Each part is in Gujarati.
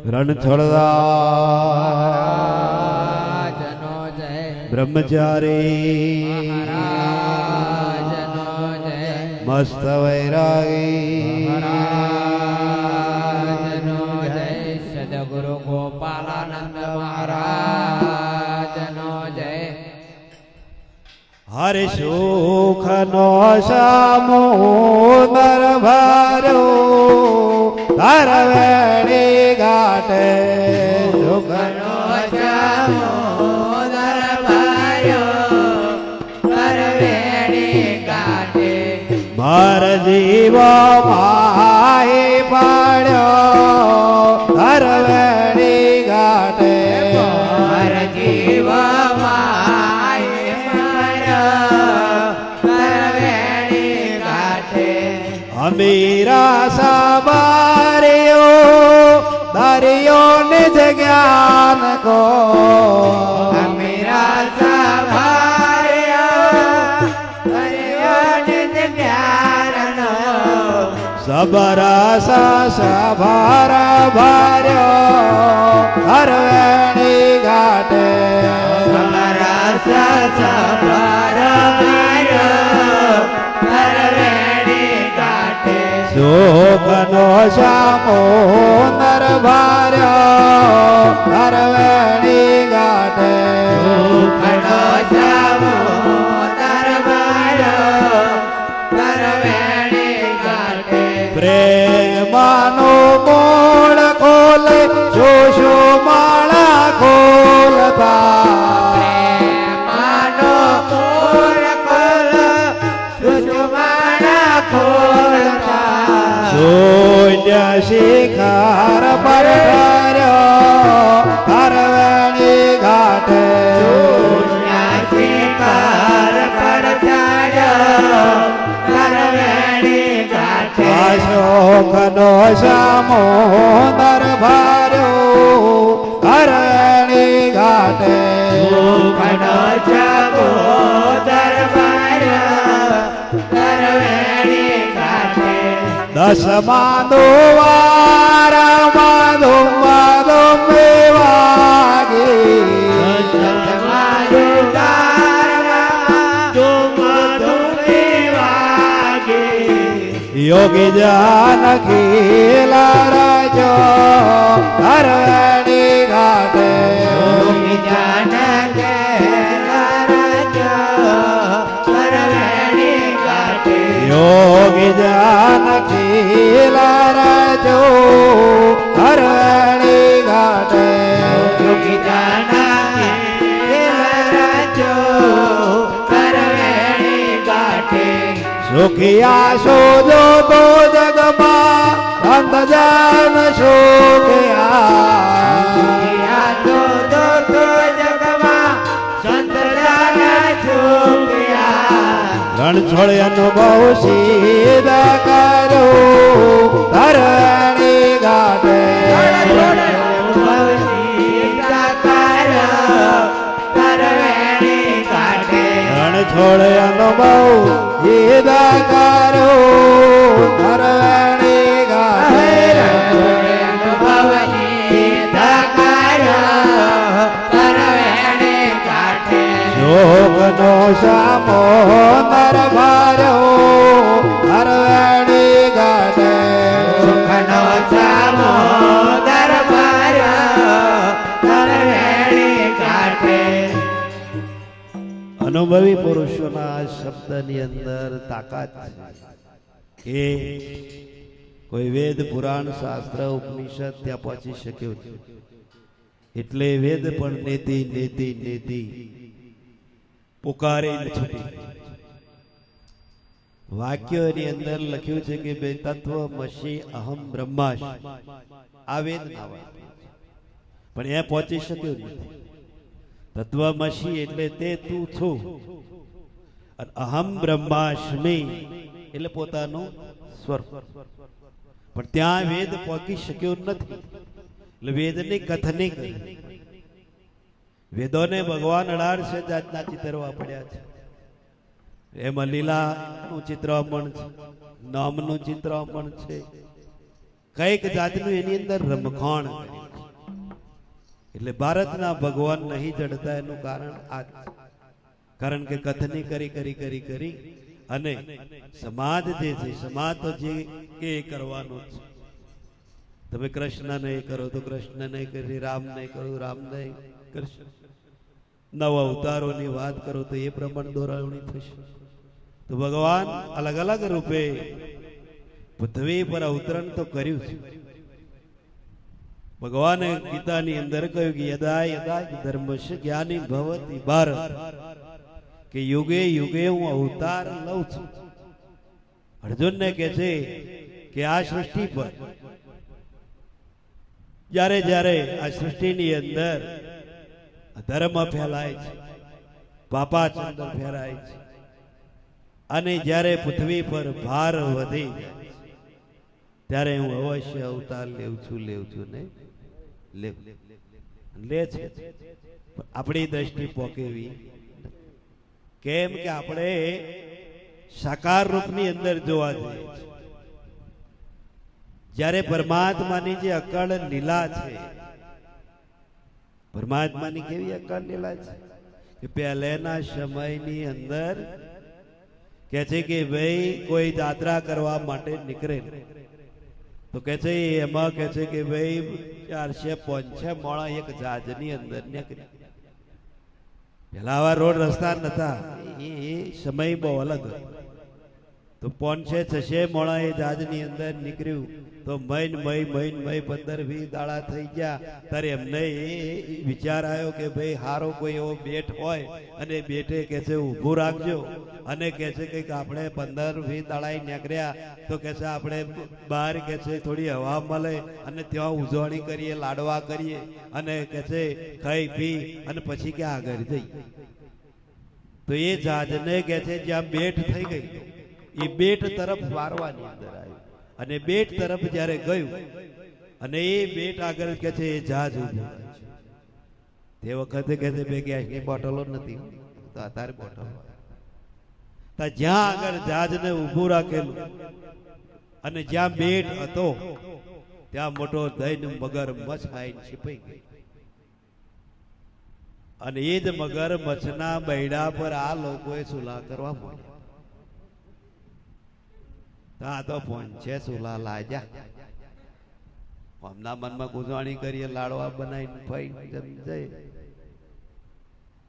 રણછોડરાજનો જય બ્રહ્મચારી મહારાજનો જય મસ્ત વૈરાગી મહારાજનો જય સદગુરુ ગોપાલાનંદ મહારાજનો જય હરે સુખ નો સમુદર ભર્યો ધરવેણી ઘાટે સુખ નો સમુદર ભર્યો ધરવેણી ઘાટે માર જીવ માહી પડ્યો ધરવેણી ઘાટે માર જીવ માહી પડ્યો ધરવેણી ઘાટે અમીરા સવાર્યો દરિયો નિજ જ્ઞાન કો અમીરા સવાર્યો દરિયો નિજ જ્ઞાનનો સબરસ સભાર ભર્યો ધરવેણી ઘાટે સમરસ સભાર ભર્યો ધરવેણી ઘાટે સુખ નો સમુદર ભર્યો ધરવેણી ઘાટે સુખનો સમુદર ભર્યો ધરવેણી ઘાટે પ્રેમનો મૂળ ખોલે જોશો માળા ખોલતા માનો મૂળ ખોલ સુષમાના ખોલતા શૂન્ય શિખર પર ઠર્યો ધરવેણી ઘાટે શૂન્ય શિખર પર ચડ્યો ધરવેણી ઘાટે અશોક નો સમુદર ભર્યો ધરવેણી ઘાટે સુખનો સમુદર ભર્યો ધરવેણી ઘાટે દસમા દુવાર માધુમ માધુમ વાગી યોગી જાનકી લારાજો ધરવેણી ઘાટે યોગી જાનકી લારાજો ધરવેણી ઘાટે સુખિયા શોધો તો જગમાં અંધજન સુખિયા રણછોડ અનુભવ સિદ્ધ કરો ધરવેણી ઘાટે રણછોડ અનુભવ સિદ્ધ કરો ધરવેણી ઘાટે યોગ નો સમુદર ભર્યો ધરવેણી ઘાટે સુખનો સમુદર ભર્યો ધરવેણી ઘાટે અનુભવી પુરુષોના શબ્દની અંદર તાકાત છે કે કોઈ વેદ પુરાણ શાસ્ત્ર ઉપનિષદ ત્યાં પહોંચી શક્યો છે એટલે વેદ પણ નેતિ નેતિ નેતિ પુકારીને છૂટી વાક્યોની અંદર લખ્યું છે કે બે તત્વ મસી અહમ બ્રહ્માશ આ વેદ પણ એ પહોંચી શક્યો નથી તત્વમસી એટલે તે તું છો અને અહમ બ્રહ્માસ્મિ એટલે પોતાનું સ્વરૂપ પણ ત્યાં વેદ પહોંચી શક્યો નથી એટલે વેદની કથની કરી વેદોને ભગવાન 18 જાતના ચિતરવા પડ્યા છે એમાં લીલાનું ચિત્રામણ છે નામનું ચિત્રામણ છે કઈક જાતનું એની અંદર રમખાણ એટલે ભારતના ભગવાન નહીં જડતા એનું કારણ આ જ. કારણ કે કથની કરી કરી કરી કરી અને સમાજ જે છે, સમાજ તો જે કે એ કરવાનો જ છે. તમે કૃષ્ણ નહીં કરો તો કૃષ્ણ નહીં કરી, રામ નહીં કરો રામ નહીં કરશે, નવ અવતારોની વાત કરો તો એ પ્રમાણે દોરાવણી થશે. તો ભગવાન અલગ અલગ રૂપે પૃથ્વી પર અવતરણ તો કર્યું છે. ભગવાને ગીતાની અંદર કહ્યું કે યદા યદા ધર્મસ્ય જ્ઞાની ભવતિ ભારત, કે યુગે યુગે હું અવતાર લઉં છું. અર્જુનને કહે છે કે આ સૃષ્ટિ પર જ્યારે જ્યારે આ સૃષ્ટિની અંદર ધર્મ ફેલાય છે, પાપાચંદ્ર ફેરાય છે, અને જ્યારે પૃથ્વી પર ભાર વધી જાય છે, ત્યારે હું અવશ્ય અવતાર લેવું છું ને લે છે. આપણી દ્રષ્ટિ પોકેવી કેમ કે આપણે સાકાર રૂપની અંદર જોવા જઈએ છીએ. જ્યારે પરમાત્માની જે અકળ લીલા છે, પરમાત્માની કેવી અકળ લીલા છે કે પહેલાના સમયની અંદર કે છે કે ભાઈ કોઈ યાત્રા કરવા માટે નીકળે તો કે છે એમાં કે છે કે ભાઈ 400-500 મોણા એક જહાજની અંદર નીકળે. પેલા આવા રોડ રસ્તા નતા, એ સમય બહુ અલગ હતો. તો 500-600 મોણા એ જહાજની અંદર નીકળ્યું તો મહિન 15-20 દાડા થઈ ગયા. ત્યારે એમને એ વિચાર આવ્યો કે ભાઈ હારો કોઈ એવો બેટ હોય અને બેટે કે છે ઊભું રાખજો, અને કે છે કે આપણે 15-20 દાડા નીકળ્યા તો કે છે આપણે બહાર કે છે થોડી હવા મળે અને ત્યાં ઉજવણી કરીએ, લાડવા કરીએ, અને કે છે ખાઈ પી અને પછી કે આગળ જઈએ. તો એ જહાજને કે છે જ્યાં બેટ થઈ ગઈ એ બેટ તરફ વારવાની અંદર આવ્યું, અને બેટ તરફ જ્યારે ગયું અને એ બેટ આગળ કે છે એ જહાજ ઊભું રહે છે. તે વખતે કે છે બે ગેસની બોટલો નથી, તો અત્યારે બોટલો. જ્યાં આગળ જહાજને ઊભું રાખેલું અને જ્યાં બેટ હતો ત્યાં મોટો દઈને મગરમચ્છ આવીને છીપાઈ ગઈ, અને એ જ મગરમચ્છના બૈડા પર આ લોકોએ સુલા કરવા માંડ્યા. આ તો 500 સુલા લાગ્યા. હમણાં મનમાં ગુજવાણી કરીએ, લાડવા બનાવીને ફાઈ જાય,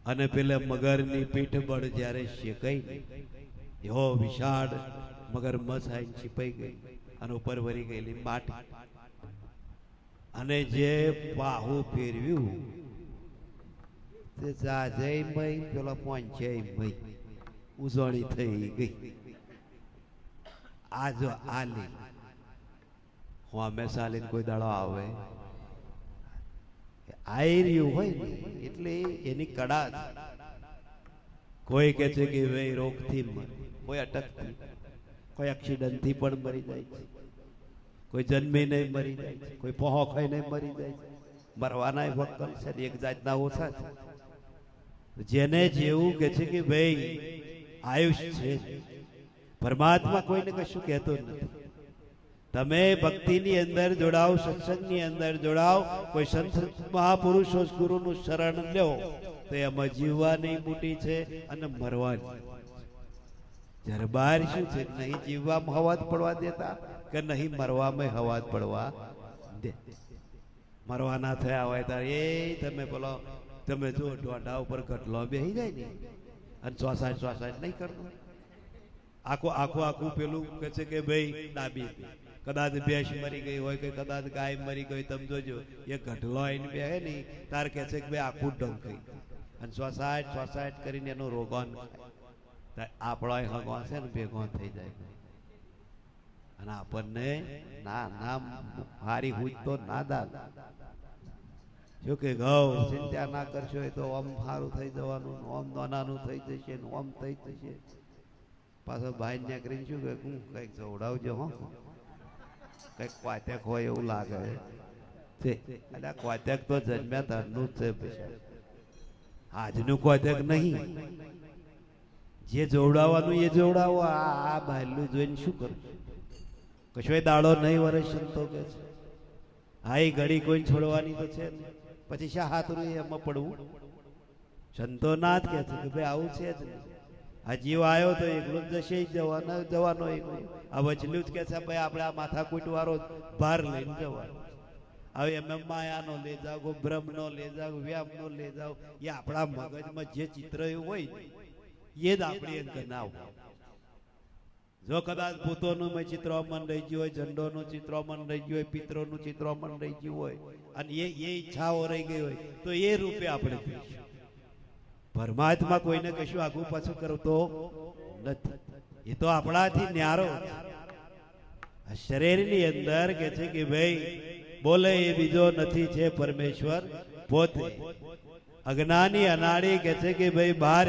અને પેલા મગરની પીઠ બળ જ્યારે શેકાઈ એવો વિશાળ મગરમચ્છ આવીને છીપાઈ ગઈ અને ઉપર ભરી ગયેલી માટી, અને જે પાહુ ફેરવ્યું તે જાજે મય પેલા 500 મય ઉજવણી થઈ ગઈ. આ જો આલી હું હંમેશા લઈને કોઈ દાડો આવે આઈ રહ્યું હોય ને એટલે એની કડા છે. કોઈ કે છે કે ભાઈ રોગથી મરે, કોઈ અટકથી, કોઈ એક્સિડન્ટથી પણ મરી જાય છે, કોઈ જન્મીને મરી જાય છે, કોઈ પહોં ખાઈને મરી જાય છે. મરવાના વકલ છે ને એક જાતના ઓછા છે. જેને જેવું કે છે કે ભાઈ આયુષ છે, પરમાત્મા કોઈને કશું કહેતો નથી. તમે ભક્તિની અંદર જોડાવ, સત્સંગની અંદર જોડાવ, કોઈ સંત મહાપુરુષો ગુરુનું શરણ લ્યો તો એમાં જીવવાની બુટી છે અને મરવાની. જ્યારે બહાર શું છે, નહીં જીવવામાં હવા જ પડવા દેતા કે નહીં મરવામાં હવા જ પડવા દે. મરવાના થયા હોય ત્યારે એ તમે પેલો તમે જો ઢોંઢા ઉપર કટલો બેસી જાય ને અને ચોસાટ નહીં કરતો, આખું પેલું કે છે કે ભાઈ ડાબી કદાચ ભેંસ મરી ગઈ હોય કે કદાચ ગાય મરી ગઈ, તમે જોજો એ ગઢલો આવીને બેહે ને તાર કે છે કે ભાઈ આખું ડંખ થઈ અને ચોસાટ કરીને એનું રોગન આપણો હગો છે ને ભેગો થઈ જાય, અને આપણને ના હારી હુજ તો ના દાદ. જો કે ગૌ ચિંતા ના કરશો તો આમ સારું થઈ જવાનું, આમ નાનાનું થઈ જશે, આમ થઈ જશે. પાછો ભાઈ ને કરીને શું કે કઈક જોવડાવજો, હો કઈક ક્વાતેક હોય એવું લાગે છે. ક્વાતેક તો જન્મ્યા તારનું જ છે, આજનું ક્વાતેક નહીં. જે જોવડાવવાનું એ જોવડાવો. આ બહારનું જોઈને શું કરું, કશોય દાડો નહીં વર્ષ તો કે છે. હા એ ઘડી કોઈ છોડવાની તો છે ને. પછી શા હાથરું એમાં પડવું? સંતો ના જ કહે છે કે ભાઈ આવું છે જ નહીં. આ જીવ આવ્યો તો એકલો જ જશે જવાનો એકલો. આ વચલું જ કે છે ભાઈ આપણે આ માથાકૂટ વાળો ભાર લઈને જવાનો. હવે એમ માયાનો લઈ જાઓ, બ્રહ્મનો લઈ જાઓ, વ્યામનો લઈ જાઓ, એ આપણા મગજમાં જે ચિત્ર એવું હોય એ જ આપણી અંદર ના હોય. જો કદાચ ભૂતોનું ચિત્રોમન રહી ગયું હોય, ઝંડોનું ચિત્રોમન રહી ગયું હોય, પિત્રોનું ચિત્રોમન રહી ગયું હોય અને એ ઈચ્છાઓ રહી ગઈ હોય તો એ રૂપે આપણે થઈશું. પરમાત્મા કોઈને કશું આગું પાછું કરતો નથી. એ તો આપણાથી ન્યારો. આ શરીરની અંદર કે છે કે ભાઈ બોલે એ બીજો નથી, છે પરમેશ્વર પોતે. અજ્ઞાની અનાળી કે છે કે ભાઈ બહાર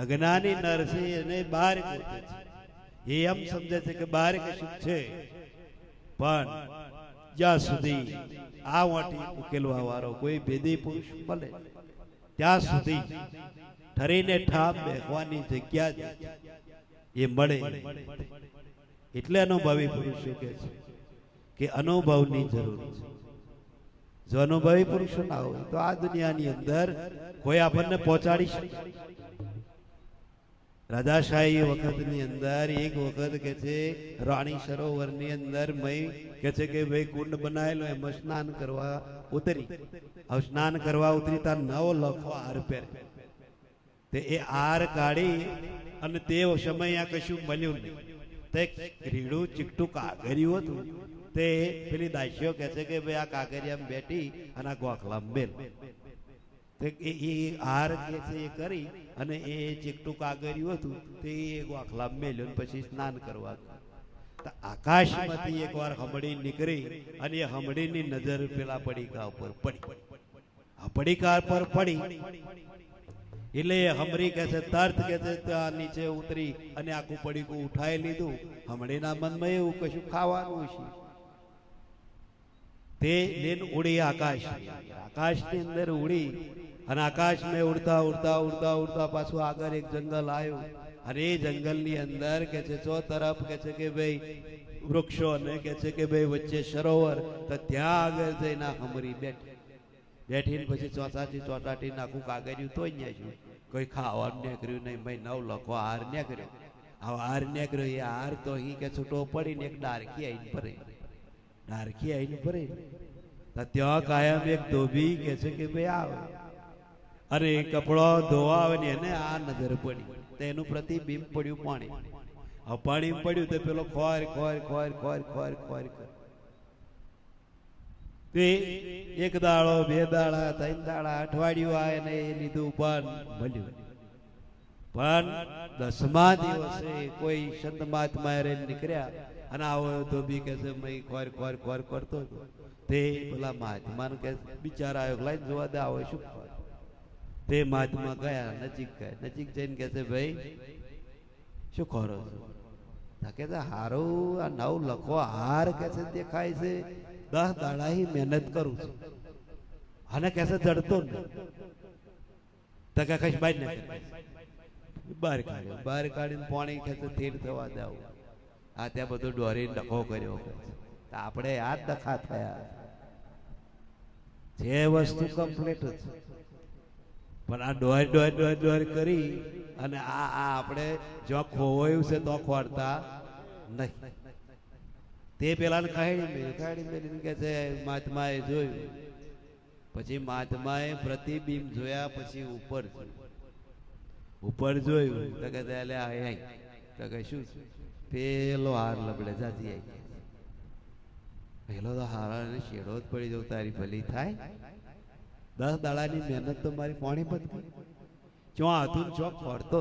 અજ્ઞાની નર છે એને બહાર ગોતે છે. એ એમ સમજે છે કે બહાર કશું છે, પણ જ્યાં સુધી આ વાટી ઉકેલવા વાળો કોઈ ભેદી પુરુષ મળે ત્યાં સુધી ઠરીને ઠામ બેસવાની જગ્યા એ મળે. એટલે અનુભવી પુરુષો કે છે કે અનુભવની જરૂર છે. જો અનુભવી પુરુષો ના હોય તો આ દુનિયાની અંદર કોઈ આપણને પહોંચાડી શકે. રાજાશાહી વખતની અંદર એક વખત કે છે રાણી સરોવરની અંદર મય કે છે કે ભાઈ કુંડ બનાવેલો એમાં સ્નાન કરવા ઉતરી. હવે સ્નાન કરવા ઉતરી તાર 9 લખો હાર પહેરે. તે એ હાર કાઢી અને તે સમય કશું મળ્યું નહીં. તે રીડું ચીકટું કાગરિયું હતું. તે પેલી દાસીઓ કે છે કે ભાઈ આ કાગરિયામાં બેઠી અને આ ગોખલામાં બેલ. એ હાર કે છે એ કરી અને એ ચીકટું કાગરિયું હતું તે એ ગોખલામાં મેલ્યો પછી સ્નાન કરવા. આકાશમાંથી એકવાર હમડી નીકળી અને એ હમડીની નજર પેલા પડીકા ઉપર પડી. આ પડીકા પર પડી એટલે હમરી કે છે તર્ત કે છે ત્યાં નીચે ઉતરી અને આખું પડીકું ઉઠાઈ લીધું. હમડીના મનમાં એવું કશું ખાવાનું છે તે લઈને ઉડી આકાશની અંદર ઉડી અને આકાશમાં ઉડતા ઉડતા ઉડતા ઉડતા પાછું આગળ એક જંગલ આવ્યું. અને એ જંગલની અંદર કે છે ચો તરફ કે છે કે ભાઈ વૃક્ષો અને કે છે કે ભાઈ વચ્ચે સરોવર. તો ત્યાં આગળ જઈને હમરી બેઠીને પછી ચોટાટી નાખું કાગળિયું તો અહીંયા કોઈ ખાવાનું નીકળ્યું નહીં. ભાઈ 9 લખો હાર નીકળ્યો. હવે હાર નીકળ્યો એ હાર તો અહીં કે છૂટો પડીને એક ડારકી આવીને ભરે. ડારકી આવીને ભરે તો ત્યાં કાયમ એક ધોબી કે છે કે ભાઈ આવે અને કપડો ધોવા આવે ને એને આ નજર પડી તો એનું પ્રતિબિંબ પડ્યું પાણી. હવે પાણી પડ્યું તો પેલો ખોર ખોર ખોર ખોર ખોર ખોર તે એક દાડો 2 દાડા 3 દાડા અઠવાડિયું આવે ને એ લીધું પણ મળ્યું. પણ 10મા દિવસે કોઈ સંત મહાત્મા રે નીકળ્યા અને આવો ધોબી કે છે મેં ખોર ખોર ખોર કરતો હતો. તે પેલા મહાત્માને કે બિચારા આવ્યો લાઈન જોવા દે આવો શું. તે મહાત્મા ગયા નજીક જઈને કે છે ભાઈ શું ખોરો છો? કે છે હારું આ 9 લખો હાર કે છે દેખાય છે. 10 દાડા મહેનત કરું છું અને કે છે જડતો નહીં. તો કે કઈ બહાર નાખી બહાર કાઢીને પાણી કે છે થીર થવા દેવું. આ ત્યાં બધું ડોરીને ડખો કર્યો. આપણે આ ડખા થયા. જે વસ્તુ કમ્પ્લીટ છે પણ આ ડોર કરી અને આ આપણે જો ખોવાયું છે તો ખોરતા નહીં. તે પેલા ખાડી મેલીને કે છે મહાત્માએ જોયું. પછી મહાત્માએ પ્રતિબિંબ જોયા પછી ઉપર જોયું તો કે તો કે શું પેલો હાર લબડે જાતી આવી. પેલો તો હારા શેડો જ પડી જવું તારી ભલી થાય. 10 દાડાની મહેનત તો મારી પાણી પતી ચો હતું ચો ખોરતો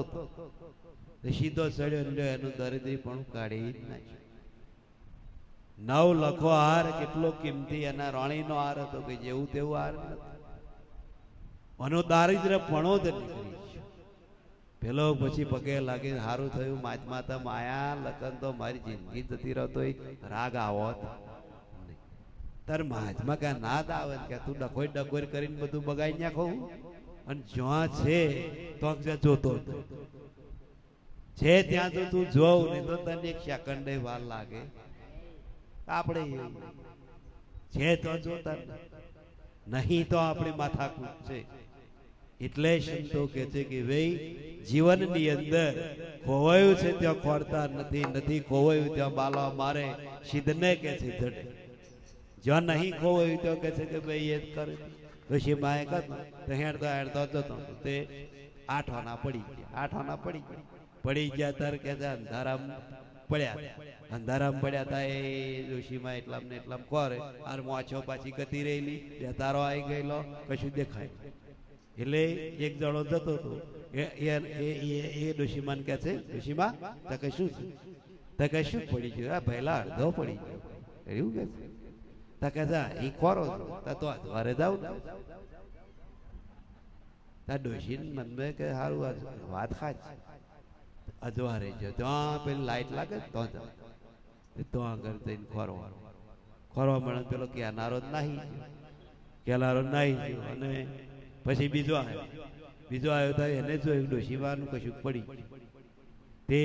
સીધો ચડ્યો એનું દરિદ્રી પણ કાઢી નાખ્યું. 9 લખો હાર કેટલો કિંમતી. એના રાણીનો હાર હતો કે જેવું તેવું હાર એનો દારિદ્ર્ય પણો જ નીકળી. પેલો પછી પગે લાગી સારું થયું મહાત્મા તો માયા લખન તો મારી જિંદગી જતી રહેતો રાગ આવત. તાર મહાત્મા કે ના આવે કે તું ડકોર કરીને બધું બગાડી નાખો. અને જ્યાં છે તો જોતો છે ત્યાં તો તું જોવ નહીં તો તને 1 સેકન્ડ વાર લાગે. આપણે છે તો જોતા નહીં તો આપણી માથાકૂટ છે. એટલે સંતો કહે છે કે ભાઈ જીવનની અંદર ખોવાયું છે ત્યાં ખોરતા નથી, નથી ખોવાયું ત્યાં બાલા મારે, સિદ્ધને કે છે જડે. જ્યાં નહીં ખોવાયું ત્યાં કે છે કે ભાઈ એ જ કરે. પછી માએ કહ્યું તો હેડતા હેડતા જતો તે 8 આના પડી ગયા, 8 આના પડી ગયા તાર કે અંધારામ પડ્યા, અંધારામ પડ્યા તા એ ડોશીમાં એટલામ ને એટલામ કોરે આર મોછો પાછી ગતી રહેલી, બે તારો આવી ગયેલો, કશું દેખાય. એટલે એક જણો જતો હતો એ ડોશીમાન કે છે ડોશીમાં તો કે શું છે, તો કે શું પડી ગયું, આ પહેલા અડધો પડી ગયો એવું કે છે. તો કે એ ખોરો છો તો અધવારે જાવ ને. તા ડોશીને મનમાં કે સારું વાત ખાચ અજવારે છે ત્યાં પેલી લાઈટ લાગે તો જાવ, તો આગળ જઈને ખોરવા મળે પેલો કેનારો જ નાહી ગયો, કેનારો નાહી ગયો. અને પછી બીજો આવ્યો તો એને જોયું ડોશીમાનું કશું પડી તે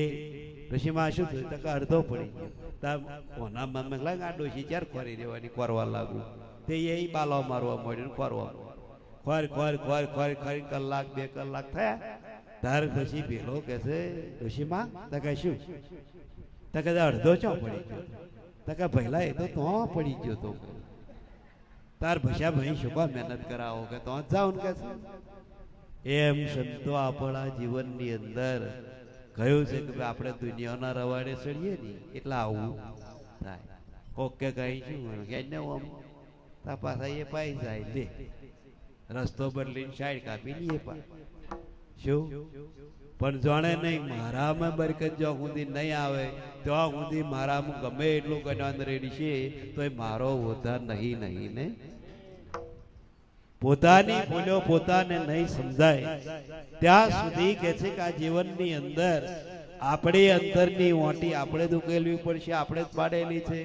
ડોશીમાં શું થયું તો કે અડધો પડી ગયો. તા ઓના મનમાં લાગે આ ડોશી ક્યારે ખોરી રહેવાની, ખોરવા લાગુ તે એ બાલો મારવા મળ્યું, ખોરવા ખોરી કલાક 2 કલાક થયા. તાર પછી પેલો કે છે ડોશીમાં તો કે શું, તો કે અડધો ચો પડી ગયો, તો કે પહેલા એ તો પડી ગયો તો. તાર ભસ્યા ભાઈ શું કા મહેનત કરાવો કે તો જાવ ને કે છે. એમ સંતો આપણા જીવનની અંદર કહ્યું છે કે આપણે દુનિયાના રવાડે ચડીએ ને એટલે આવું થાય. કોક કે કઈ શું કે આમ તા પાછા એ પાઈ જાય લે રસ્તો બદલીને સાઈડ કાપી લઈએ પણ શું પણ જાણે નહીં મારામાં બરકત જો સુધી નહીં આવે ત્યાં સુધી મારામાં ગમે એટલું કહેવાનું રેડી છે તો એ મારો ઉદ્ધાર નહીં ને. પોતાની ભૂલો પોતાને નહીં સમજાય ત્યાં સુધી કે છે કે આ જીવનની અંદર આપણી અંતરની ઓંટી આપણે જ ઉકેલવી પડશે, આપણે જ પાડેલી છે.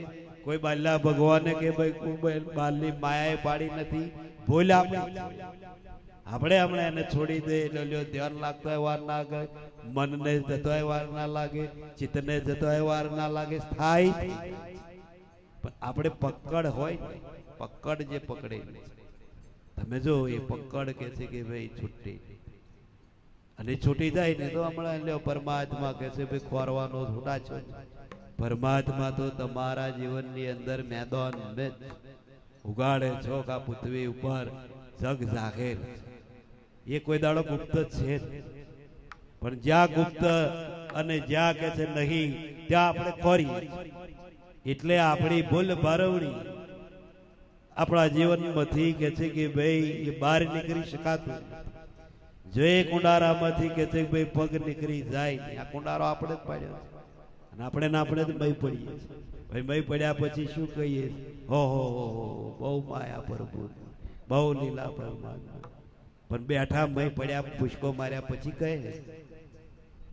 કોઈ બાલ્યા ભગવાને કે ભાઈ કોઈ બાલની માયાએ પાડી નથી, ભૂલ આપણે હમણાં એને છોડી દે એટલે ધ્યાન લાગતો હોય વાર ના લાગે, મનને જતો હોય વાર ના લાગે, ચિત્તને જતો હોય વાર ના લાગે, સ્થાયી. પણ આપણે પકડ હોય ને, પકડ જે પકડેલી તમે જો એ પકડ કે છે કે ભાઈ છૂટી અને છૂટી જાય ને તો હમણાં લ્યો પરમાત્મા કે છે ભાઈ ખોરવાનો છૂટા છો. પરમાત્મા તો તમારા જીવનની અંદર મેદાન ઉગાડે છો કે આ પૃથ્વી ઉપર જગ જાહેર એ કોઈ દાડો ગુપ્ત છે પણ જ્યાં ગુપ્ત અને જ્યાં કે છે નહીં ત્યાં આપણે ખોરી. એટલે આપણી ભૂલ બારવણી આપણા જીવનમાંથી કે છે કે ભાઈ એ બહાર નીકળી શકાતું. જો એ કુંડારામાંથી કે છે ભાઈ પગ નીકળી જાય, આ કુંડારો આપણે જ પાડ્યો અને આપણે જ મય પડીએ ભાઈ. મય પડ્યા પછી શું કહીએ, હો બહુ માયા પ્રભુ, બહુ લીલા પરમાત્મા. પણ બેઠા મય પડ્યા પુષ્કો માર્યા પછી કહે.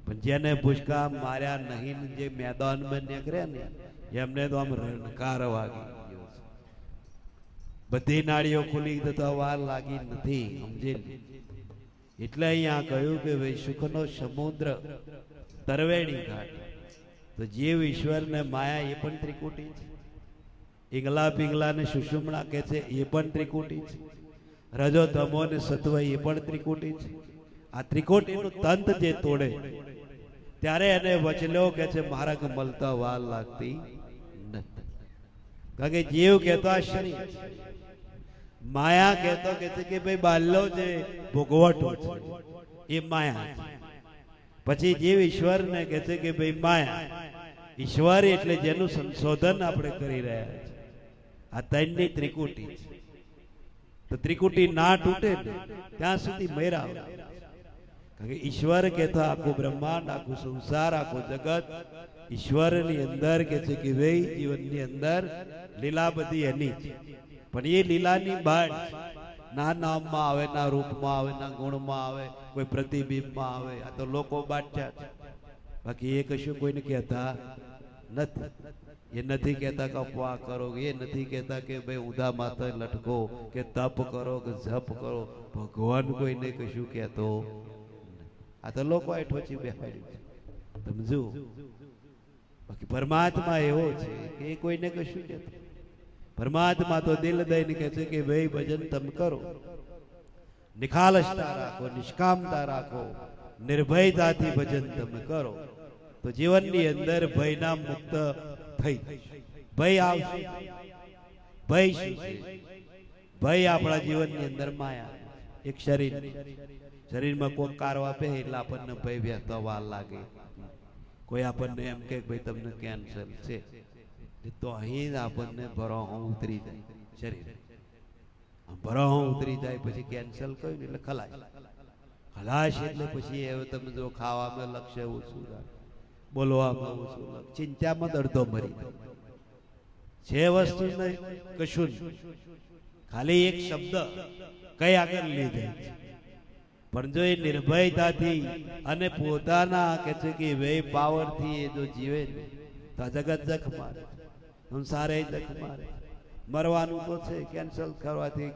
પણ જેને પુષ્કા માર્યા નહીં જે મેદાનમાં નીકળ્યા ને એમને તો આમ રણકાર વાગી ગયો છે. બધી નાળીઓ ખુલી તો વાર લાગી નથી, સમજેલી. એટલે અહીંયા કહ્યું કે ભાઈ સુખનો સમુદ્ર તરવેણી ઘાટ. તો જીવ ઈશ્વર ને માયા એ પણ ત્રિકુટી છે. ઈંગલા પિંગલા ને સુષુમ્ના કે છે એ પણ ત્રિકુટી છે. રજો તમો ને સત્વ એ પણ ત્રિકુટી છે. આ ત્રિકુટીનું તંત જે તોડે ત્યારે એને વચલો કે છે માર્ગ મળતા વાર લાગતી નથી. કારણ કે જીવ કહેતો આ શરીર, માયા કહેતો કે છે કે ભાઈ બાલ્યો જે ભોગવટો છે એ માયા છે. પછી જીવ ઈશ્વર ને કે છે કે ભાઈ માયા. ઈશ્વર એટલે જેનું સંશોધન આપણે કરી રહ્યા છે. આ ત્રણની ત્રિકુટી છે. તો ત્રિકુટી ના તૂટે ત્યાં સુધી મેરા. કારણ કે ઈશ્વર કહેતો આખું બ્રહ્માંડ, આખું સંસાર, આખું જગત ઈશ્વરની અંદર કે છે કે ભાઈ જીવનની અંદર લીલા બધી એની છે. પણ એ લીલાની બાળ ના નામમાં આવે, ના રૂપમાં આવે, ના ગુણમાં આવે, કોઈ પ્રતિબિંબમાં આવે. આ તો લોકો બાટ્યા છે. બાકી એ કશું કોઈને કહેતા નથી. એ નથી કહેતા કે અપવાહ કરો, એ નથી કહેતા કે ભાઈ ઊંધા માથે લટકો કે તપ કરો કે જપ કરો. ભગવાન કોઈને કશું કહેતો. આ તો લોકો એ ઠોચી બેસાડ્યું છે, સમજુ. બાકી પરમાત્મા એવો છે કે એ કોઈને કશું કહેતો. પરમાત્મા તો દિલ દઈને કહે છે કે ભાઈ ભજન તમે કરો, નિખાલસતા રાખો, નિષ્કામતા રાખો, નિર્ભયતાથી ભજન તમે કરો તો જીવનની અંદર ભયના મુક્ત થઈ જશે. ભય આવશે. ભય શું છે? ભય આપણા જીવનની અંદર માયા. એક શરીરમાં કોઈ કારો આપે એટલે આપણને ભય વ્યસ્ત વાર લાગે. કોઈ આપણને એમ કે ભાઈ તમને કેન્સર છે તો અહીં આપણને ભરોહો ઉતરી જાય. શરીર ભરોહો ઉતરી જાય પછી કેન્સર કહ્યું એટલે ખલાશ એટલે પછી હવે તમે જો ખાવામાં લક્ષ્ય ઓછું રાખે, બોલવામાં ઓછું લક્ષ્ય, ચિંતામાં અડધો મરી છે વસ્તુ નહીં કશું નહીં. ખાલી એક શબ્દ કઈ આગળ લઈ જાય છે. પણ જો એ નિર્ભયતાથી અને પોતાના કે છે કે વે પાવરથી એ જો જીવે તો આ જગત જખ મારે, સંસારે જખ મારે. મરવાનું તો છે, કેન્સલ કરવાથી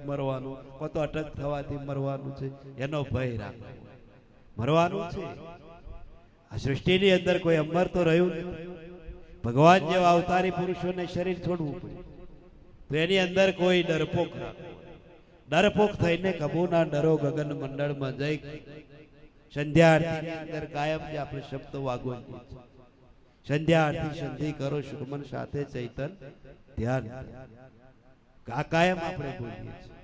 મરવાનું, કોઈ તો અટક થવાથી મરવાનું છે, એનો ભય રાખવો. મરવાનું છે. આ સૃષ્ટિની અંદર કોઈ અમર તો રહ્યું નથી. ભગવાન જેવા અવતારી પુરુષોને શરીર છોડવું પડે તો એની અંદર કોઈ ડરપોક રાખવો. ડરપોક થઈને કબૂના ડરો ગગન મંડળમાં જઈ સંધ્યા આરતીની અંદર કાયમ જે આપણે શબ્દ વાગવા છે. સંધ્યા આરતી સંધિ કરો સુખમન સાથે ચૈતન ધ્યાન. આ કાયમ આપણે બોલીએ છીએ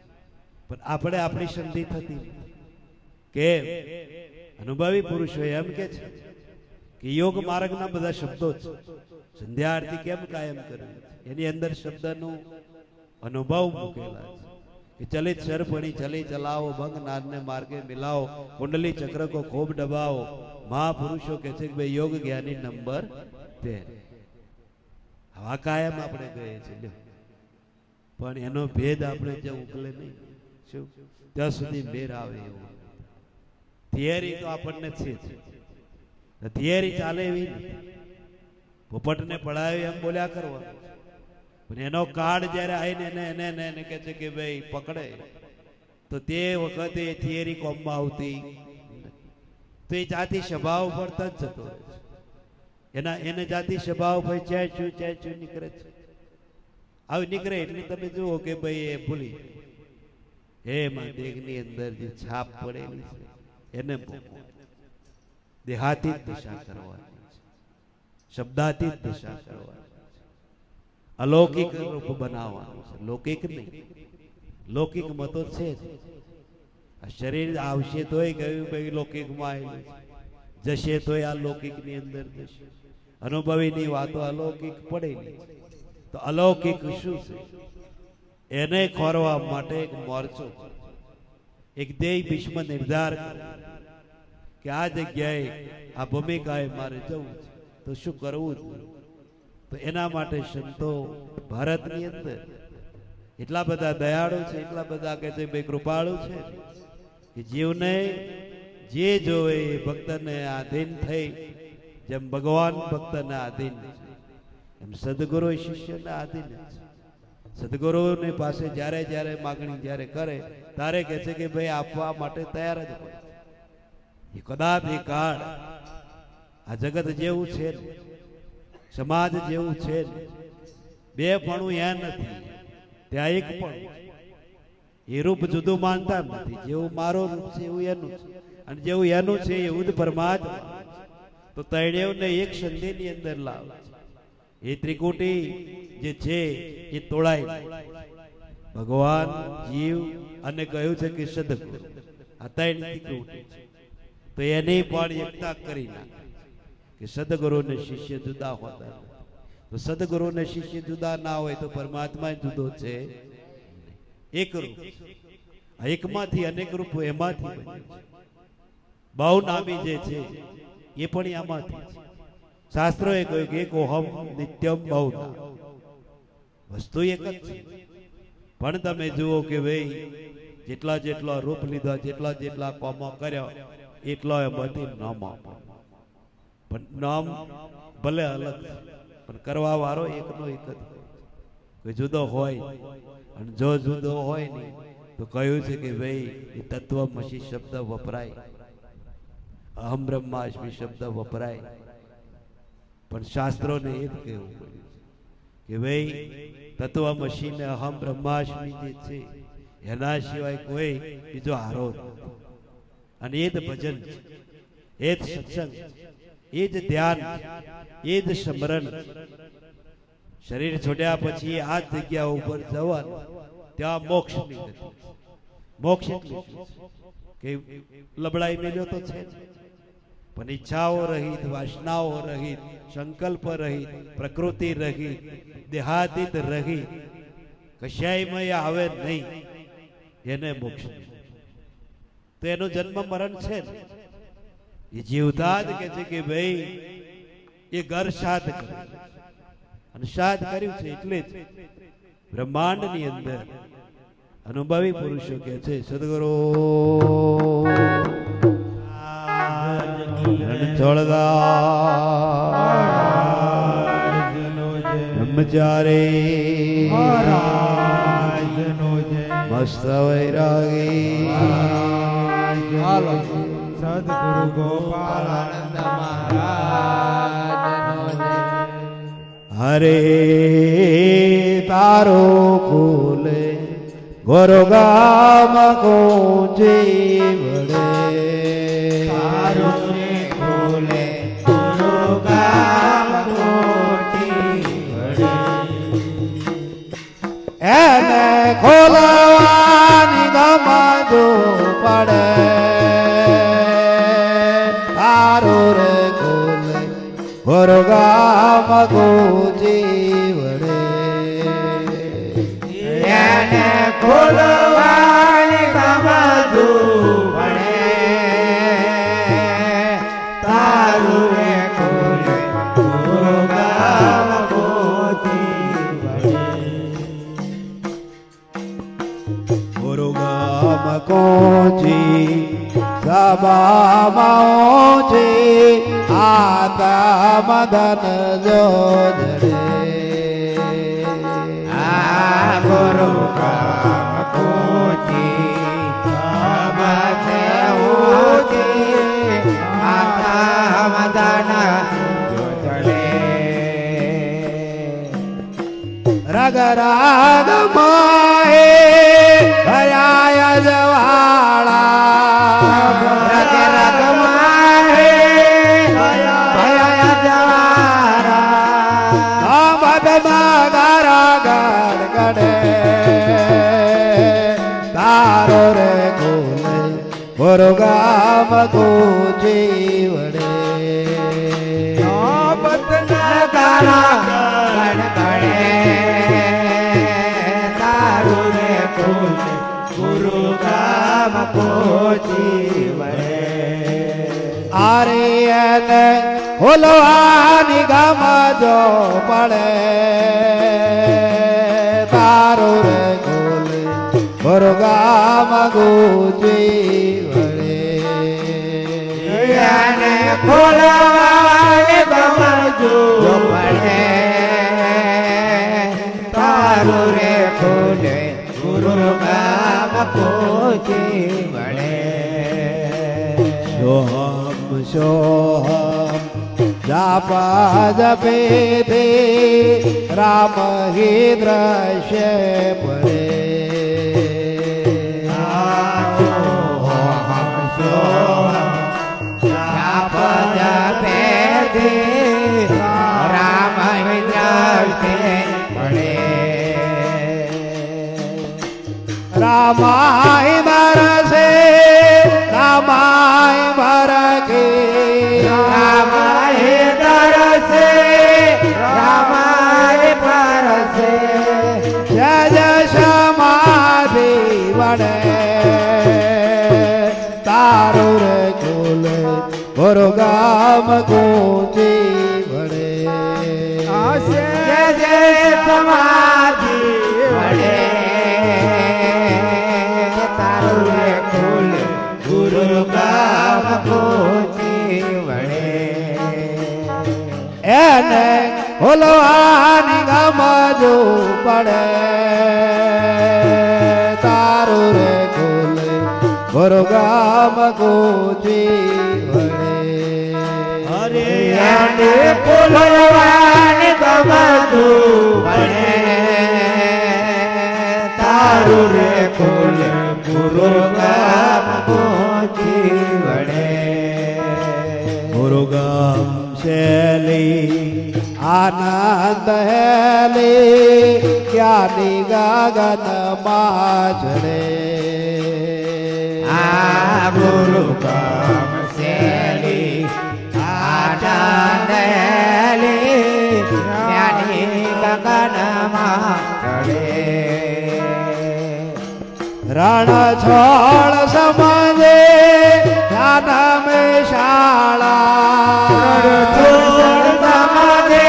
પણ આપણે આપણી સંધિ થતી કે અનુભવી પુરુષો એમ કે છે કે યોગ માર્ગના બધા શબ્દો છે. સંધ્યા આરતી કેમ કાયમ કરવી? એની અંદર શબ્દનું અનુભવ મૂકેલા છે કે ચલિત સરપણી ચલી ચલાવો, ભંગ નાદને માર્ગે મિલાવો, કુંડલી ચક્ર કો ખૂબ દબાવો. મહાપુરુષો કે છે કે ભાઈ યોગ જ્ઞાની નંબર 2. હવા કાયમ આપણે કહીએ છીએ પણ એનો ભેદ આપણે જે ઉકલે નહીં શું ત્યાં સુધી મેર આવે એવું. થિયરી તો આપણને છે, થિયરી ચાલે એવી પોપટને પડાવી એમ બોલ્યા કરવાનું પણ એનો કાર્ડ જયારે આવીને એને કહે છે કે ભાઈ પકડે તો તે વખતે થિયરી કોમમાં આવતી તો એ જાતિ સ્વભાવ પર જ જતો રહે છે. એને જાતિ સ્વભાવ પર ચેચું નીકળે છે. આવી નીકળે એટલે તમે જુઓ કે ભાઈ એ ભૂલી એમાં દેહની અંદર જે છાપ પડેલી છે એને દેહાતી દિશા કરવાની છે, શબ્દાતીત દિશા કરવાની, અલૌકિક રૂપ બનાવવાનું છે. લૌકિક નહીં, લૌકિક મતો છે જ. આ શરીર આવશે તોય ગયું ભાઈ લૌકિકમાં આવેલું છે, જશે તોય આ લૌકિક ની અંદર જશે. અનુભવીની વાતો અલૌકિક પડેલી તો અલૌકિક શું છે એને ખોરવા માટે એક મોરચો, એક દેહ ભીષ્મ નિર્ધાર કે આ જગ્યાએ આ ભૂમિકાએ મારે જવું છે તો શું કરવું તો એના માટે સંતો ભારતની અંદર એટલા બધા દયાળુ છે, એટલા બધા કે છે ભાઈ કૃપાળુ છે કે જીવને જે જોવે એ ભક્તને આધીન થઈ. જેમ ભગવાન ભક્તને આધીન છે એમ સદગુરુ શિષ્યને આધીન છે. સદગુરુની પાસે જ્યારે જ્યારે માગણી જ્યારે કરે ત્યારે કહે છે કે ભાઈ આપવા માટે તૈયાર જ હોય. એ કદાચ એ કાળ આ જગત જેવું છે ને, સમાજ જેવું છે ને, બે પણ યા નથી, ત્યાં એક પણ. એ રૂપ જુદું માનતા નથી. જેવું મારું રૂપ છે એવું એનું છે અને જેવું એનું છે એવું જ પરમાત્મા. તો તૈણેવને એક સંધિની અંદર લાવે. એ ત્રિકુટી જે છે એ તોડાય. ભગવાન, જીવ અને કહ્યું છે કે સદગુરુ, આ ત્રણ ત્રિકુટી છે તો એની પણ એકતા કરી નાખે કે સદગુરુ ને શિષ્ય જુદા હોતા. તો સદગુરુ ને શિષ્ય જુદા ના હોય તો પરમાત્મા જુદો છે. એક રૂપ, એકમાંથી અનેક રૂપો એમાંથી બને છે. બહુ નામી જે છે એ પણ આમાંથી છે. શાસ્ત્રોએ કહ્યું કે એક ઓહમ નિત્યમ બહુ વસ્તુ એક જ છે. પણ તમે જુઓ કે ભાઈ જેટલા જેટલા રૂપ લીધા, જેટલા જેટલા કોમો કર્યા એટલો એમાંથી નામ આપો. પણ નામ ભલે અલગ પણ કરવા વાળો એકનો એક જ. કોઈ જુદો હોય અને જો જુદો હોય નહીં તો કહ્યું છે કે ભાઈ એ તત્વમસી શબ્દ વપરાય, અહમ બ્રહ્માસ્મિ શબ્દ વપરાય પણ શાસ્ત્રોને એ જ કહેવું પડ્યું કે ભાઈ તત્વમસી ને અહમ બ્રહ્માસ્મિ જે છે એના સિવાય કોઈ બીજો હારો નથી. અને એ જ ભજન છે, એ જ સત્સંગ, એ જ ધ્યાન, એ જ સ્મરણ. શરીર છોડ્યા પછી આ જ જગ્યા ઉપર જવાનું, ત્યાં મોક્ષની ગતિ. મોક્ષ એટલે કે લબડાઈ મેલ્યો તો છે, પણ ઈચ્છાઓ રહિત, વાસનાઓ રહિત, સંકલ્પ રહિત, પ્રકૃતિ રહિત, દેહાતીત રહિત, કશાયમાં આવે નહીં, એને મોક્ષ. તો એનું જન્મ મરણ છે ને, એ જીવતા જ કે છે કે ભાઈ એ ઘર સાધ કરે, અને સાધ કર્યું છે એટલે જ બ્રહ્માંડની અંદર અનુભવી પુરુષો કે છે સદગુરુ બ્રહ્મચારી મસ્ત વૈરાગી સદગુરુ ગોપાલાનંદ મહારાજ. હરે તારો ખોલે ગોરો ગામ કો જીવડે, તારો રે ખોલે ગુરુ ગામ કોટી વડે. એને ખોલવાની ગમજો પડે, તારો રે ખોલે ગોરો ગામ કો જીવડે. એને ખોલવાની સમજુ પડે, તારું રે ખોલે ગુરુ ગામ કોટી વડે. ગોરો ગામ કોચી સભામાં છે આતા મદન જોડે. આ ગુરુ ગામ કોટી સમજે ઓછી, માતા મદન જોડે. રગ રાગ માએ ભયાય જવાળા, રગ રગ માહે ભયા જવારા. મદમાં ગારા ગાડ ગડે, તારો રે ખોલે ગોરો ગામ કો જીવડે. તારા ગણગણે તારું રે ખોલે ગુરુ ગામ કોચી વડે. આરે એને ખોલવાની ગમજો પડે, તારો રે ખોલે ગોરો ગામ કો જીવડે. એને ખોલવાને સમજુ પડે, તારું રે ખોલે ગુરુ ગામ કોચી વડે. સોહમ સોહમ જાપા જપે તે રામ હે દ્રશ્ય પડે. રામ રામાય બરસે રામાય બરકે, રામાય દરસે રામાય પરસે. જય જય સમાધિ વડે, તારો રે ખોલે ગોરો ગામ કો જીવડે. જય જય સમાધિ વડે, તારું રે ખોલે ગુરુ ગામ કોચી વડે. એને ખોલવાની ગમજો પડે, તારો રે ખોલે ગોરો ગામ કો જીવડે. એને ખોલવાને ગમતું પડે, શેલી આનંદ હેલી જ્ઞાની ગગનમાં ચડે આ ગુરુ કામ શેલી આનંદેલી જ્ઞાની ગગનમાં ચડે રણ છોડ સમજે ધ્યાન મેં શાળા છોડ સમજે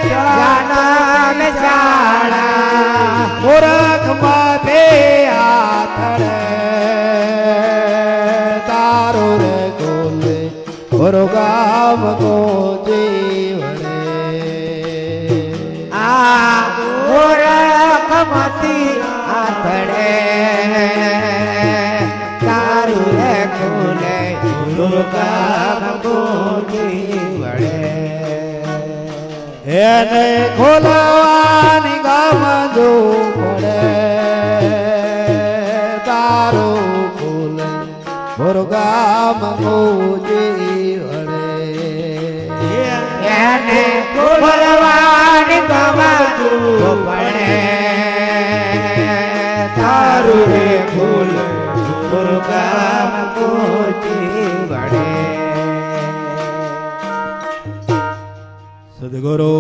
જ્ઞાન શાળા મૂર્ખ માથે આથડે તારો રે ગોલે ગુરુ ગામ કો જીવડે આ ગોરખમતી આથડે તારું રે ખુલે ગુરુ કામ ગોજી વડે એને ખોલવાની ગામ જો પડે તારું ખોલે ગુરુ ગામ કો જીવડે એને ખોલવાની ગવાતું પડે તારું રે ખુલ ગુરુ કામ ગોજી વડે સદગુરુ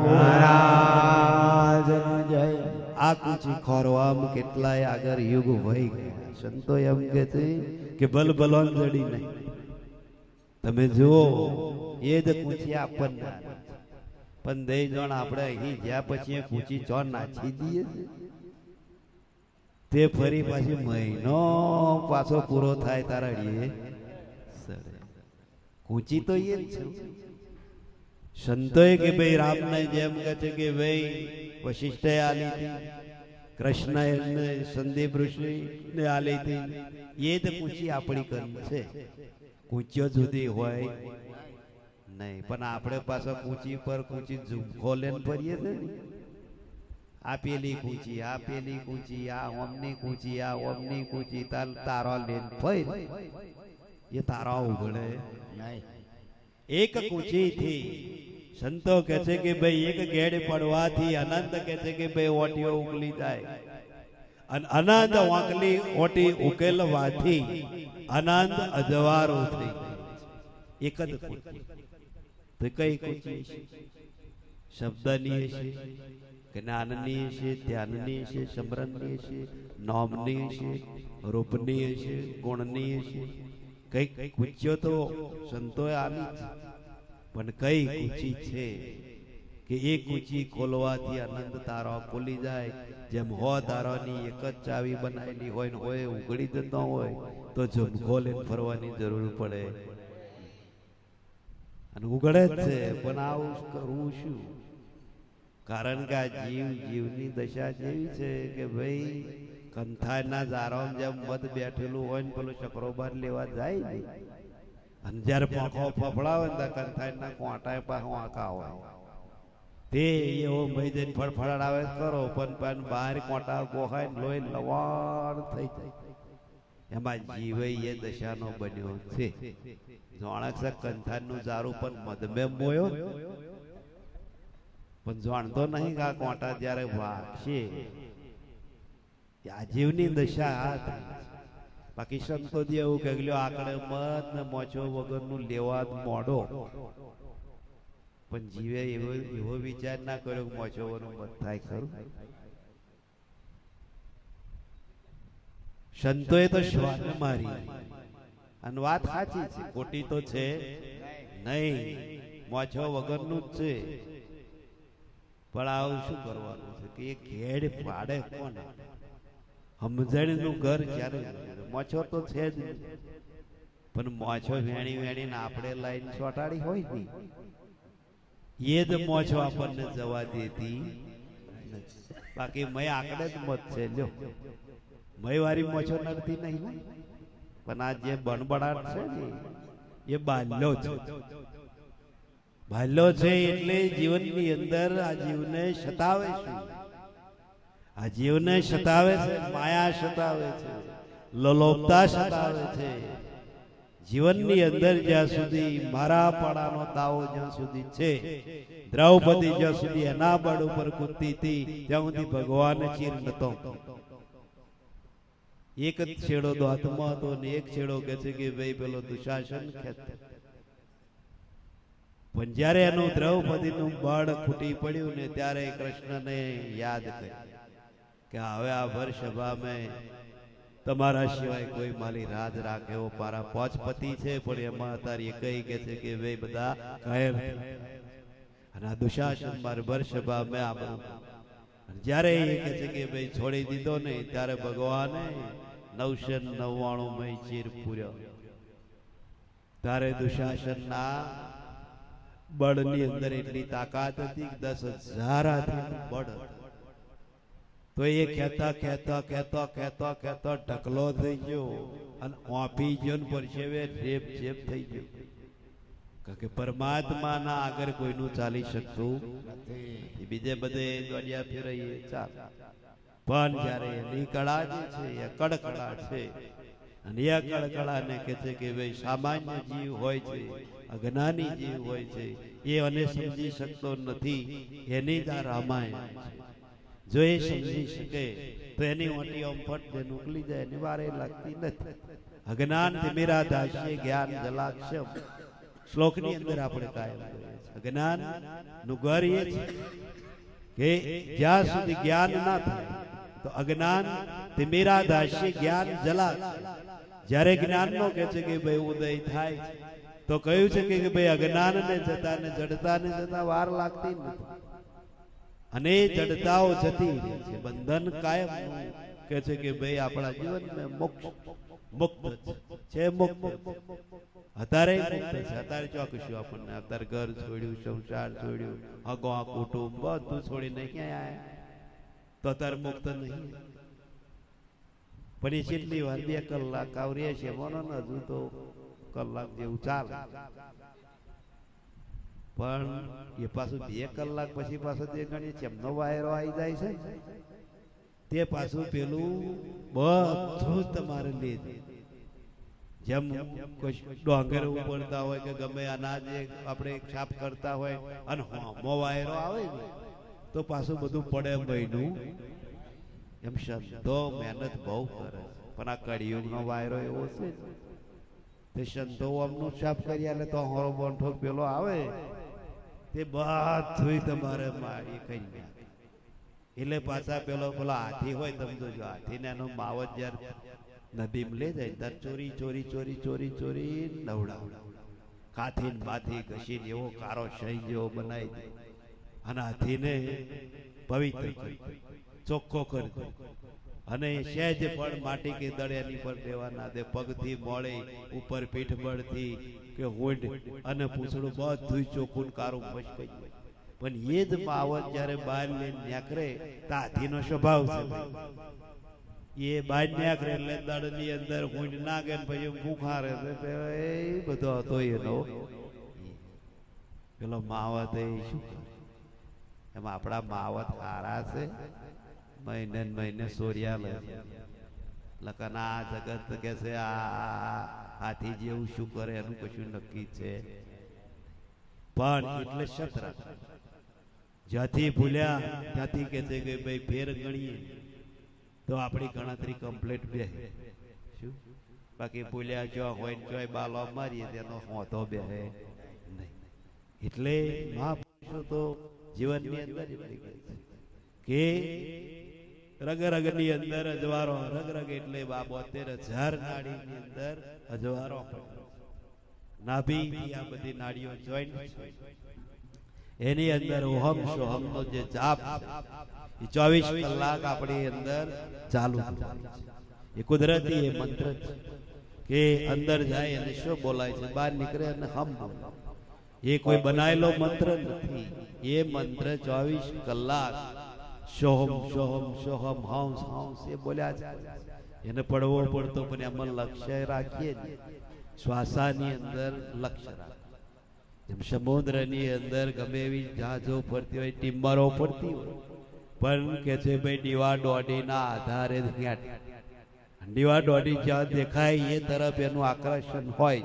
મહારાજનો જય આ કુચી ખોરવામ કેટલાય આગળ યુગ વહી ગયા સંતો એમ કે છે કે ભલ ભલોન જડી નહીં તમે જુઓ એ જ કુચી આપણને પણ દઈ જણ આપણે અહીં જ્યાં પછી એ કુચી ચોર નાખી દઈએ છે તે ફરી પાછી મહિનો પાછો પૂરો થાય તારડીએ કુચી તો એ જ છે સંતોએ કે ભાઈ રામને જેમ કહે છે કે ભાઈ વશિષ્ઠે આલી હતી કૃષ્ણએ સંદીપ ઋષિ ને આલી હતી એ જ કુચી આપણી કરી છે કુચીઓ જુદી હોય નહીં પણ આપણે પાછો કુચી પર કુચી ઝુમખો લઈને ફરીએ છે ને આ પેલી કુચી આ પેલી કુચી આ ઓમની કુચી આ ઓમની કુચી તારો લઈને ફરી એ તારા ઉઘડે નહીં એક કુચી થી સંતો કહે છે કે ભાઈ એક ગેડ પડવાથી અનંત કહે છે કે ભાઈ ઓટીઓ ઉકલી જાય અને અનંત વાંકલી ઓટી ઉકેલવાથી અનંત અજવારો થઈ એક જ કુચી તો કઈ કુચી છે શબ્દની છે જ્ઞાનની છે ધ્યાનની છે સમરણની છે નોમની છે રૂપની છે ગુણની છે કઈ કુચીઓ તો સંતોએ આલી છે પણ કઈ કુચી છે કે એ કુચી ખોલવાથી આનંદ તારો ખોલી જાય જેમ હો તારોની એક જ ચાવી બનાવેલી હોય ને હોય ઉઘડી જતો હોય તો ઝુમખો લઈને ફરવાની જરૂર પડે અને ઉઘડે જ છે પણ આવું કરવું શું કારણ કે આ જીવની દશા જેવી છે કે ભાઈ કંથાના ઝારામાં જેમ મધ બેઠેલું હોય ને પેલો ચક્રોબાર લેવા જાય ને અને જયારે પાંખો ફફડાવે ને કંથાના કોંટા પાસે વાંકા હોય તે એવો ભાઈ જઈને ફળફળાવે કરો પણ બહાર કોંટા ગોહાય ને લોહી લવાણ થઈ જાય એમાં જીવે એ દશાનો બન્યો છે જોણક કંથાનું ઝારું પણ મધમે મોયો પણ જાણતો નહીં કે આ કોંટા જયારે વાગશે આ જીવની દશા હાથ બાકી સંતો એવું કે આકડે મત ને મોચો વગરનું લેવા મોડો પણ જીવે એવો વિચાર ના કર્યો કે મોચો વગરનું મત થાય ખરું સંતોએ તો શ્વાન મારી અને વાત સાચી છે ખોટી તો છે નહીં મોચો વગરનું જ છે પણ આવું શું કરવાનું છે કે એ ઘેડ પાડે કોને સમજણનું ઘર ક્યારે મોછો તો છે જ પણ મોછો વેણી વેણીને આપણે લાઈન ચોટાડી હોય ને એ જ મોછો આપણને જવા દેતી બાકી મય આકડે જ મત છે લ્યો મય વારી મોછો નડતી નહીં પણ આ જે બણબડાટ છે ને એ બાલ્યો છે બાલ્યો છે એટલે જીવનની અંદર આ જીવને સતાવે છે આ જીવને સતાવે છે માયા સતાવે છે લોલોપતા સતાવે છે જીવનની અંદર જ્યાં સુધી મારા પાડાનો દાવો જ્યાં સુધી છે, દ્રૌપદી જ્યાં સુધી એના બળ ઉપર કૂદતી હતી ત્યાં સુધી ભગવાન ચીર નતો. એક જ છેડો તો હાથમાં હતો ને એક છેડો કે છે કે ભાઈ પેલો દુશાસન ખેંચતો. પણ જ્યારે એનું દ્રૌપદીનું બળ ખૂટી પડ્યું ને ત્યારે કૃષ્ણને યાદ કર્યું કે હવે આ ભરસભામાં તમારા સિવાય કોઈ મારી રાજ રાખે એવો મારા પાંચ પતિ છે, પણ એમાં તારી કઈ કે છે કે ભાઈ બધા કાયર અને આ દુશાસન મારે ભરસભામાં આ બધું. જ્યારે એ કે છે કે ભાઈ છોડી દીધો ને ત્યારે ભગવાને 999 ચીર પૂર્યો. ત્યારે દુશાસનના બળની અંદર એટલી તાકાત હતી 10,000 હાથીનું બળ હતું. તો એ કહેતા કહેતા કહેતા કહેતા કહેતા ઢકલો થઈ ગયો અને ઓપી ગયો ને પરસેવે રેપ જેપ થઈ ગયો. કારણ કે પરમાત્માના આગળ કોઈનું ચાલી શકતું નથી. બીજે બધે દોડિયા ફેરવીએ ચાલ, પણ જ્યારે એની કળા જે છે એ કડકળા છે અને એ કડકળાને કે છે કે ભાઈ સામાન્ય જીવ હોય છે, અજ્ઞાની જીવ હોય છે, એ અને સમજી શકતો નથી. એની જ આ રામાયણ છે. જો એ સમજી શકે તો એની ઓટી ઓમ ફટ દે ઉકલી જાય, એની વારે લાગતી નથી. અજ્ઞાન મેરા દાસ્ય જ્ઞાન જલાક્ષમ શ્લોકની અંદર આપણે કાયમ અજ્ઞાન નું ઘર એ છે કે જ્યાં સુધી જ્ઞાન ના થાય તો અજ્ઞાન મેરા દાસ્ય જ્ઞાન જલાક્ષમ. જ્યારે જ્ઞાન નો કે છે કે ભાઈ ઉદય થાય તો કહ્યું છે કે ભાઈ અજ્ઞાન ને જતા ને જડતા ને જતા વાર લાગતી નથી. અને જડતાઓ જતી રહી છે. બંધન કાયમ કે છે કે ભાઈ આપણા જીવનમાં મોક્ષ મુક્ત છે, મુક્ત અત્યારે મુક્ત છે. અત્યારે ચોકશું આપણને અત્યારે ઘર છોડ્યું, સંસાર છોડ્યું, અગો કુટુંબ બધું છોડીને ક્યાં આયા તો અત્યારે મુક્ત નહીં. પણ એ કેટલી વાર 2 કલાક આવરીએ છે મોનો ને હજુ તો કલાક જેવું ચાલે. પણ એ પાછું 2 કલાક પછી પાછો તે ગણી ચેમનો વાયરો આવી જાય છે તે પાછું પેલું બધું તમારે લે. જેમ કોઈ ડોંગર ઉપરતા હોય કે ગમે અનાજ આપણે સાફ કરતા હોય અને હોમો વાયરો આવે ને તો પાછું બધું પડે મહિનું. એમ સંતો મહેનત બહુ કરે પણ આ કળિયુગનો વાયરો એવો છે તે સંતો આમનું સાફ કરી આલે તો હોરો બોંઠો પેલો આવે તે બધું તમારે મારી કઈ નાખે. એટલે પાછા પેલો હાથી હોય તમે જોજો, હાથીને એનો માવત જયારે નદીમાં લે જાય ત્યારે ચોરી ચોરી ચોરી ચોરી ચોરી નવડાવ કાથી બાથી ઘસીને એવો કારો સહી જેવો બનાવી દે અને હાથીને પવિત્ર કરી ચોખ્ખો કરી દે અને સહેજ પણ માટી કે દળ એની પર દેવા ના દે. પગથી મોળે ઉપર પીઠ બળથી કે હોંડ અને પૂછડું બધું ચોખ્ખું કારું મસ્ત. પણ એ જ માવત જયારે બહાર લઈને નીકળે તો હાથીનો સ્વભાવ છે એ બહાર નીકળે એટલે દળની અંદર હોંડ નાખે ને પછી ભૂખા રહે એ બધો હતો એનો પેલો માવત. એ શું એમાં આપણા માવત હારા છે, મહિને મહિને સોર્યા લે લખન આ જગત કે છે આ હાથી જેવું શું કરે એનું કશું નક્કી છે. પણ એટલે શત્ર જ્યાંથી ભૂલ્યા ત્યાંથી કે છે કે ભાઈ ફેર ગણીએ તો આપણી ગણતરી કમ્પ્લીટ બે શું, બાકી ભૂલ્યા જો હોય ચોય બાલો મારીએ તેનો હોતો બે નહીં. એટલે મહાપુરુષો તો જીવનની અંદર એટલી કે રગ રગ ની અંદર અજવારો, રગ રગ એટલે 72,000 નાડી ની અંદર અજવારો નાભી આ બધી નાડીઓ જોઈન્ટ એની અંદર ઓહમ સોહમ નો જે જાપ એ 24 કલાક આપણી અંદર ચાલુ એ કુદરતી એ મંત્ર કે અંદર જાય અને શું બોલાય છે બહાર નીકળે અને હમ એ કોઈ બનાયેલો મંત્ર નથી. એ મંત્ર 24 કલાક સોહમ સોહમ સોહમ હંસ હંસ એ બોલ્યા છે. એને પડવો પડતો પણ એમાં લક્ષ્ય રાખીએ ને શ્વાસાની અંદર લક્ષ્ય રાખે. જેમ સમુદ્રની અંદર ગમે એવી જહાજો ફરતી હોય, ટીમ્બરો ફરતી હોય, પણ કે છે ભાઈ દીવા દોડીના આધારે દીવા દોડી જ્યાં દેખાય એ તરફ એનું આકર્ષણ હોય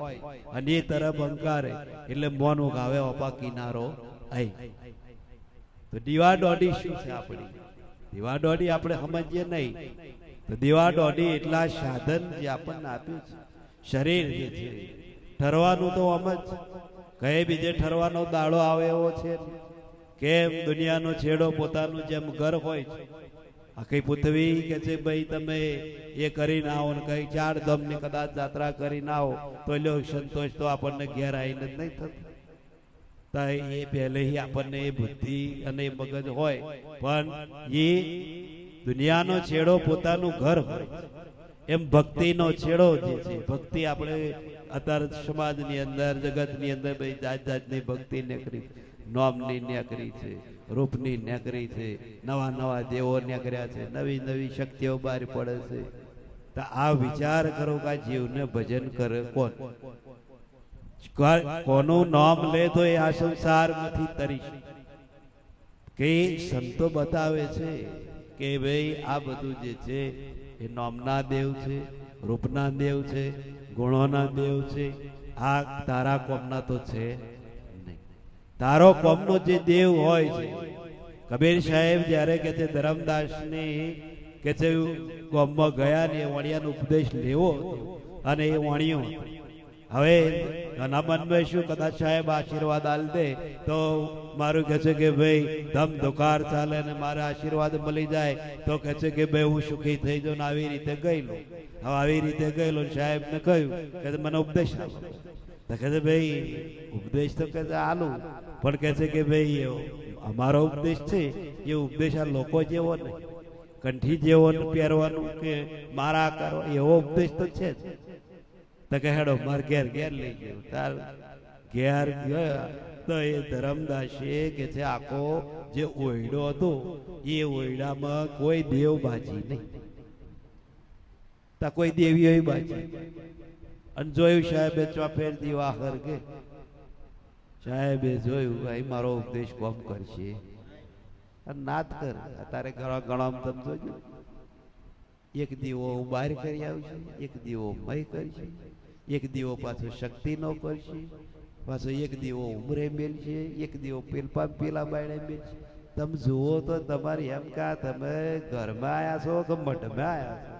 અને એ તરફ અંકારે એટલે મોનું ગાવે ઓપા કિનારો આઈ. તો દીવા દોડી શું છે આપણી? દીવા દોડી આપણે સમજીએ નહીં. તો દીવા દોડી એટલા સાધન જે આપણને આપ્યું છે, શરીર જે છે ઠરવાનું તો આમ જ કઈ બીજે ઠરવાનો દાડો આવે એવો છે. કેમ દુનિયાનો છેડો પોતાનું જેમ ઘર હોય છે, આખી પૃથ્વી કે છે ભાઈ તમે એ કરીને આવો ને કઈ 4 ધામની કદાચ યાત્રા કરીને આવો તો લ્યો સંતોષ તો આપણને ઘેર આવીને જ નહીં થતો. એ પહેલે આપણને એ બુદ્ધિ અને એ મગજ હોય, પણ એ દુનિયાનો છેડો પોતાનું ઘર હોય એમ ભક્તિનો છેડો જે છે, ભક્તિ આપણે અત્યારે સમાજની અંદર જગતની અંદર ભાઈ જાત જાતની ભક્તિ નીકળી, નોમની નીકળી છે, રૂપની નીકળી છે, નવા નવા દેવો નીકળ્યા છે, નવી નવી શક્તિઓ બહાર પડે છે. તો આ વિચાર કરો કે આ જીવને ભજન કરે કોણ? કોનું નામ લે તો એ આ સંસારમાંથી તરી કે સંતો બતાવે છે કે ભાઈ આ બધું જે છે એ નામના દેવ છે, રૂપના દેવ છે, ગુણોના દેવ છે. આ તારા કોમના તો છે નહીં. તારો કોમનો જે દેવ હોય છે, કબીર સાહેબ જ્યારે કે છે ધરમદાસને કે છે કોમમાં ગયા ને એ વાણિયાનો ઉપદેશ લેવો અને એ વાણિયો હવે ઘણા મનમાં શું કદાચ સાહેબ આશીર્વાદ આલ દે તો મારું કહે છે કે ભાઈ ધમ ધુકાર ચાલે ને મારા આશીર્વાદ મળી જાય તો કહે છે કે ભાઈ હું સુખી થઈ જાઉં ને આવી રીતે ગયેલો. હવે આવી રીતે ગયેલો સાહેબ ને કહ્યું કે મને ઉપદેશ આપો. તો કહે છે ભાઈ ઉપદેશ તો કહે છે આલું, પણ કહે છે કે ભાઈ અમારો ઉપદેશ છે એ ઉપદેશ આ લોકો જેવો નહીં, કંઠી જેવો પહેરવાનું કે મારા કરો એવો ઉપદેશ તો છે જ. તો કે હેડો મારે ઘેર ઘેર લઈ ગયો. તાર ઘેર ગયા તો એ ધરમદાસે કે છે આખો જે ઓયડો હતો એ ઓયડામાં કોઈ દેવ બાજી નહીં, તા કોઈ દેવીઓ બાજી. અને જોયું સાહેબે ચોફેર દીવા હરગે, સાહેબે જોયું અહીં મારો ઉપદેશ કોમ કરશે અને નાત કર. અત્યારે ઘણા ઘણા તમે જોજો, એક દીવો બહાર કરી આવશે, એક દીવો મય કરશે, એક દીવો પાછો શક્તિ નો કરશે, પાછો એક દીવો ઉમરે મેલશે, એક દીવો પેલા બાયણે મેલશે. તમે જુઓ તો તમારી એમ કા તમે ઘરમાં આયા છો કે મઠમાં આયા છો?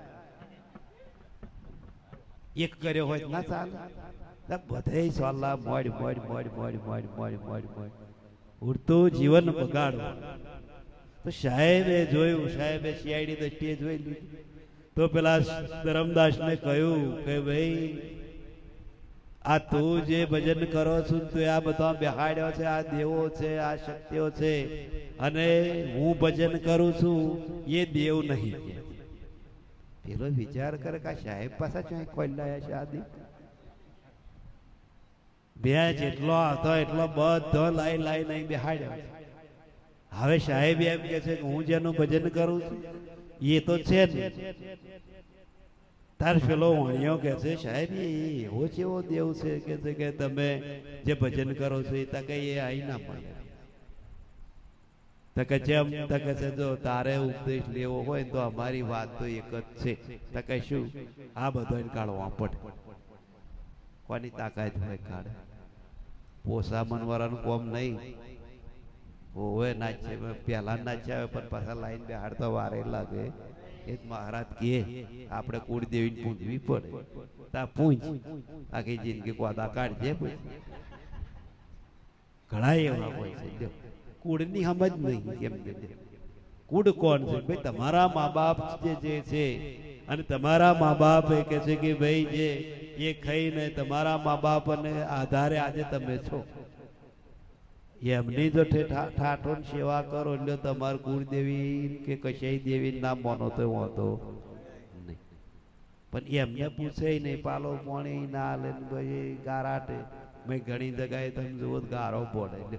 એક કર્યો હોય ના ચાલે. બધે Sola mode mode mode mode mode mode mode mode ઉડતું જીવન બગાડો. તો સાહેબે જોયું, સાહેબે સીઆઈડી દ્રષ્ટિએ જોઈ લીધું. તો પેલા ધરમદાસ ને કહ્યું કે ભાઈ આ તું જે ભજન કરો છો તો આ બધા બેહાડ્યો છે, આ દેવો છે, આ શક્તિઓ છે, અને હું ભજન કરું છું એ દેવ નહીં. પેલો વિચાર કરે કે સાહેબ પાછા ક્યાંય ખોલાયા છે? આદિ બે જેટલો હતો એટલો બધો લાઈ લાઈ નહીં બેહાડ્યો. હવે સાહેબ એમ કે છે કે હું જેનું ભજન કરું છું એ તો છે ને. તાર પેલો વાણિયો કે છે સાહેબ એવો છે એવો દેવ છે કે તમે જે ભજન કરો છો એ તકે એ આઈ ના પડે. તકે જેમ તકે છે જો તારે ઉપદેશ લેવો હોય તો અમારી વાત તો એક જ છે. તકે શું આ બધો કાઢવા પડે. કોની તાકાત હોય કાઢે? પોસા મનવાળાનું કોમ નહીં. હોવે નાચે પેલા નાચ્યા પણ પાછા લાઈન બેહાડતા વારે લાગે. એ મહારાજ કે આપણે કુળદેવીને પૂજવી પડે. તા પૂજ આખી જિંદગી કોદા કાઢજે. પછી ઘણા એવા હોય છે કુળની સમજ નહીં. કેમ કે કુળ કોણ છે? ભાઈ તમારા મા બાપ જે છે, અને તમારા મા બાપ એ કે છે કે ભાઈ જે એ ખાઈને તમારા મા બાપ અને આધારે આજે તમે છો. એમની જો ઠાઠો સેવા કરો એટલે તમારે કુળદેવી કે કશાઈ દેવી ના માનો તો વાંધો નહીં. પણ એમને પૂછે નહીં, પાલો પાણી ના લે ભાઈ ગારાટે. મેં ઘણી જગ્યાએ તમે જુઓ ગારો પડે,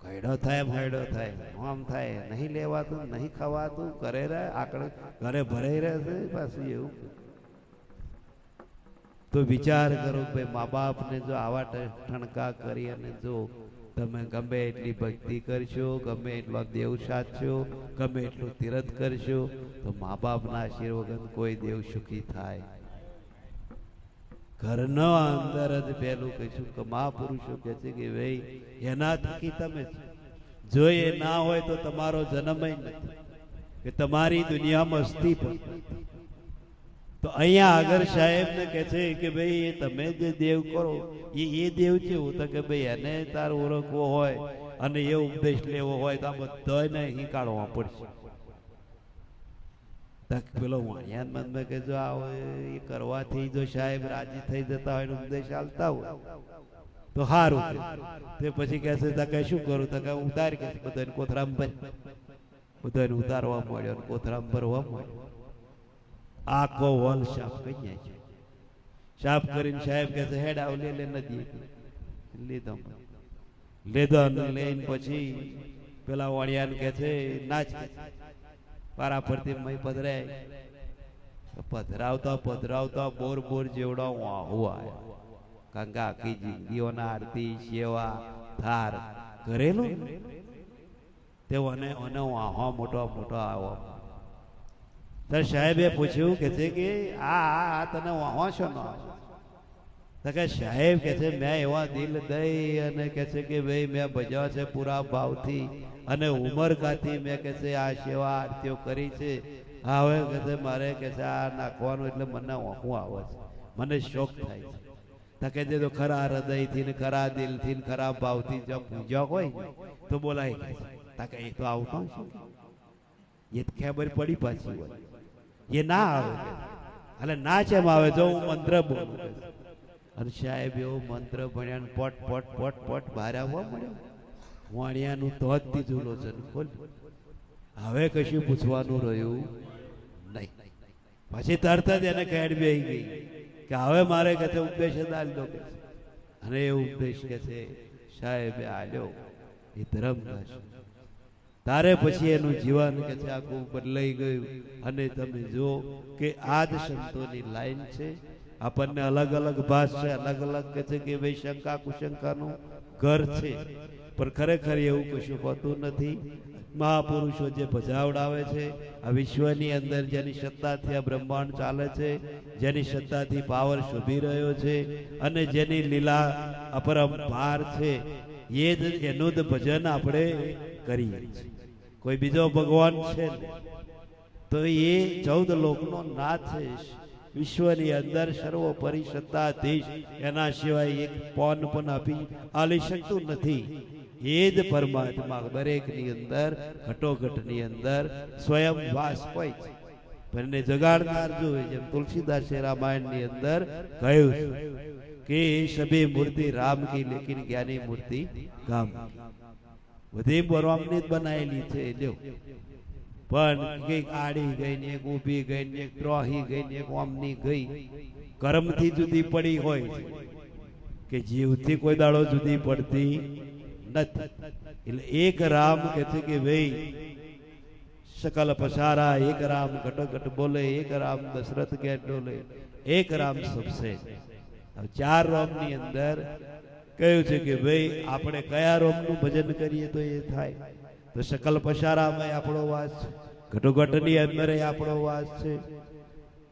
કઈડો થાય ભયડો થાય, આમ થાય, નહીં લેવાતું, નહીં ખવાતું, ઘરે રહે આકડે ઘરે ભરાઈ રહેશે પાછું એવું. તો વિચાર કરો ભાઈ મા બાપ ને જો આવા ઠણકા કરી અને જો તમે ગમે એટલી ભક્તિ કરશો, ગમે એટલા દેવ સાધશો, ગમે એટલું તીરથ કરશો, તો મા બાપના આશીર્વાદ વગર કોઈ દેવ સુખી થાય? ઘરનો અંદર જ પેલું કહીશું કે મહાપુરુષો કહે છે કે ભાઈ એના થકી તમે જો એ ના હોય તો તમારો જન્મ નથી, કે તમારી દુનિયામાં અસ્તિત્વ. તો અહીંયા આગળ સાહેબ ને કે છે કે ભાઈ એ તમે જે દેવ કરો એ દેવ કેવું? તો કે ભાઈ એને તાર ઓળખવો હોય અને એ ઉપદેશ લેવો હોય તો આ બધાને અહીં કાઢવા પડશે. પેલો વાણિયાન મનમાં કે જો આ એ કરવાથી જો સાહેબ રાજી થઈ જતા હોય ઉપદેશ આલતા હોય તો સારું. તે પછી કહે છે કે શું કરું? તો કે ઉતાર કે બધાને કોથરામ પર બધાને ઉતારવા મળ્યો અને કોથરામ ભરવા મળ્યો. આખો હોલ સાફ કરી છે. સાફ કરીને સાહેબ કહે છે હેડ આવ લે નદી લીધો લીધો લઈને પછી પેલા વાણિયાને કે છે નાચ પારા ફરતી મય પધરાય. પધરાવતા પધરાવતા બોર બોર જેવડા વાહું કારણ કે આખી જિંદગીઓના આરતી સેવા થાર કરેલું તેઓને વાહવા મોટો મોટો આવો. તો સાહેબે પૂછ્યું કે છે કે આ તને વાહવા છો ન? તો કે સાહેબ કે છે મેં એવા દિલ દઈ અને કે છે કે ભાઈ મેં ભજ્યા છે પૂરા ભાવથી અને ઉમરકાથી મેં કે છે આ સેવા આરતીઓ કરી છે. હવે કે છે મારે કે છે આ નાખવાનું એટલે મને વાહું આવે છે, મને શોખ થાય છે. તો કે જે તો ખરા હૃદયથી ને ખરા દિલથી ને ખરા ભાવથી જો પૂજા હોય તો બોલાય. કે એ તો આવતો એ ખબર પડી પાછી હોય એ ના આવે એટલે ના કેમ આવે? જો હું મંત્ર બોલું અને સાહેબ એવો મંત્ર ભણ્યા પટ પટ પટ પટ બહાર આવવા મળ્યો. વાણિયાનું તો જ ત્રીજું લોચન ખોલ્યું. હવે કશું પૂછવાનું રહ્યું નહીં. પછી તરત જ એને કેડ બેહી ગઈ કે હવે મારે કે છે ઉપદેશ જ આલ્યો કે છે. અને એ ઉપદેશ કે છે સાહેબે આલ્યો એ ધર્મદાસ. તારે પછી એનું જીવન કે છે આખું બદલાઈ ગયું. અને તમે જો કે આ જ સંતોની લાઈન છે. આપણને અલગ અલગ ભાષ છે, અલગ અલગ કે છે કે ભાઈ શંકા કુશંકાનું ઘર છે, પણ ખરેખર એવું કશું હોતું નથી. મહાપુરુષો જે ભજાવડાવે છે આ વિશ્વની અંદર જેની સત્તાથી આ બ્રહ્માંડ ચાલે છે, જેની સત્તાથી પાવર શોભી રહ્યો છે અને જેની લીલા અપરંપાર છે એ જ એનું જ ભજન આપણે કરીએ છીએ. કોઈ બીજો ભગવાન છે તો એ 14 લોકનો નાથ છે. વિશ્વની અંદર સર્વોપરી સત્તાધીશ, એના સિવાય એક પોન પણ આલી શકતું નથી. એ જ પરમાત્મા દરેકની અંદર ઘટોઘટની અંદર સ્વયં વાસ હોય છે. પણ એને જગાડનાર જોઈએ જેમ તુલસીદાસે રામાયણની અંદર કહ્યું કે સભી મૂર્તિ રામ કી લેકિન જ્ઞાની મૂર્તિ ગામ. બધી રામની જ બનાવેલી છે લ્યો, પણ કઈક આડી ગઈ ને એક ઊભી ગઈ ને એક ત્રોહી ગઈ ને એક ઓમની ગઈ. કર્મથી જુદી પડી હોય કે જીવથી કોઈ દાડો જુદી પડતી નથી. એટલે એક રામ કે છે કે ભાઈ સકલ પસારા, એક રામ ઘટોઘટ બોલે, એક રામ દશરથ કે ડોલે, એક રામ સબસે. 4 રામની અંદર કહ્યું છે કે ભાઈ આપણે કયા રામનું ભજન કરીએ તો એ થાય. તો સકલ પસારામાં આપણો વાસ છે, ઘટોઘટની અંદર આપણો વાસ છે,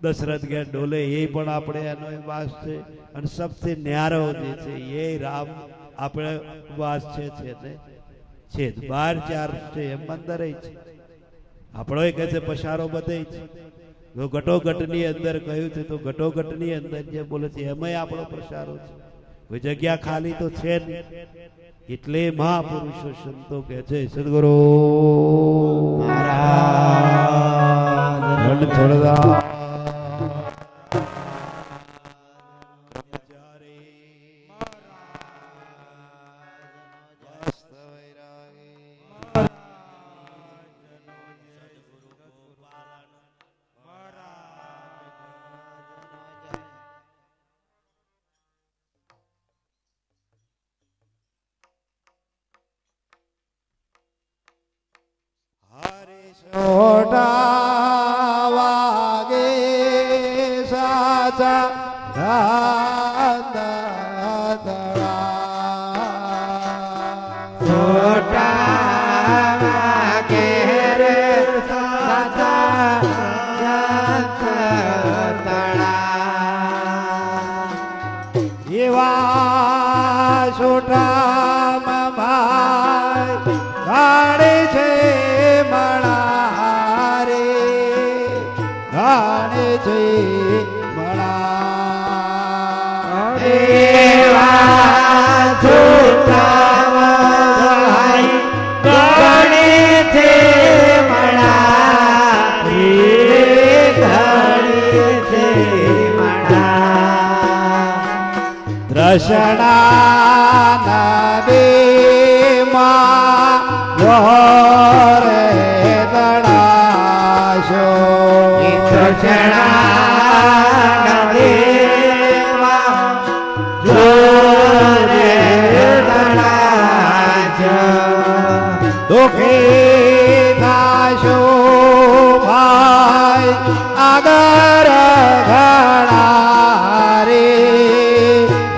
દશરથ કે ડોલે એ પણ આપણે એનો વાસ છે, અને સબથી ન્યારો જે છે એ રામ આપણે વાસ છે ને છે. 12 4 છે એમ અંદર છે. આપણો કહે છે પસારો બધે છે. જો ઘટોઘટની અંદર કહ્યું છે તો ઘટોઘટની અંદર જે બોલે છે એમાંય આપણો પસારો છે. કોઈ જગ્યા ખાલી તો છે નહીં. એટલે મહાપુરુષો સંતો કે છે સદગુરુ મહારાજ થોડા છોટા વાગે સાચા ગાંધળા છોટા ઘેર સાચા તળા એવા છોટામાં ભાઈ ગાડે છે મણા રે ગાડે છે મણા એવા છોટામાં ભાઈ ગાડે છે મણા રે ગાડે છે દ્રષણા નદીમાં લોરે તળાશો દ્રષણા નદીમાં લોરે તળાશો દુઃખી થાશો ભાઈ આગળ ઘણા રે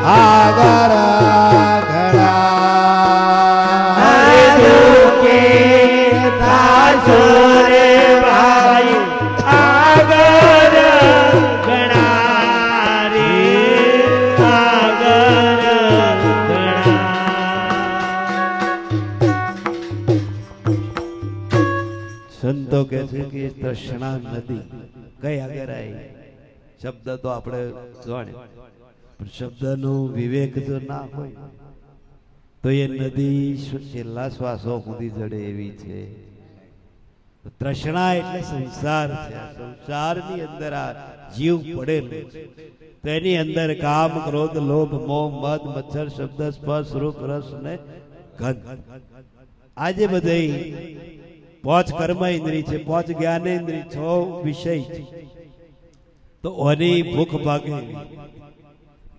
આગળ ઘણા દુઃખે થાશો રે ભાઈ આગળ ઘણા રે આગળ ઘણા સંતો કહે છે કે તૃષ્ણા નદી કઈ આગળ આવી શબ્દ તો આપણે જાણ્યો શબ્દનો વિવેક જો ના હોય તો એ નદી છેલ્લા શ્વાસો સુધી જડે એવી છે તૃષ્ણા એટલે સંસાર છે સંસારની અંદર આ જીવ પડેલો છે તો એની અંદર કામ ક્રોધ લોભ મોહ મદ મચ્છર શબ્દ સ્પર્શ રૂપ રસ ને ગંધ આજે બધી પાંચ કર્મ ઇન્દ્રિય છે પાંચ જ્ઞાનેન્દ્રિય 6 વિષય છે તો ઓની ભૂખ ભાગે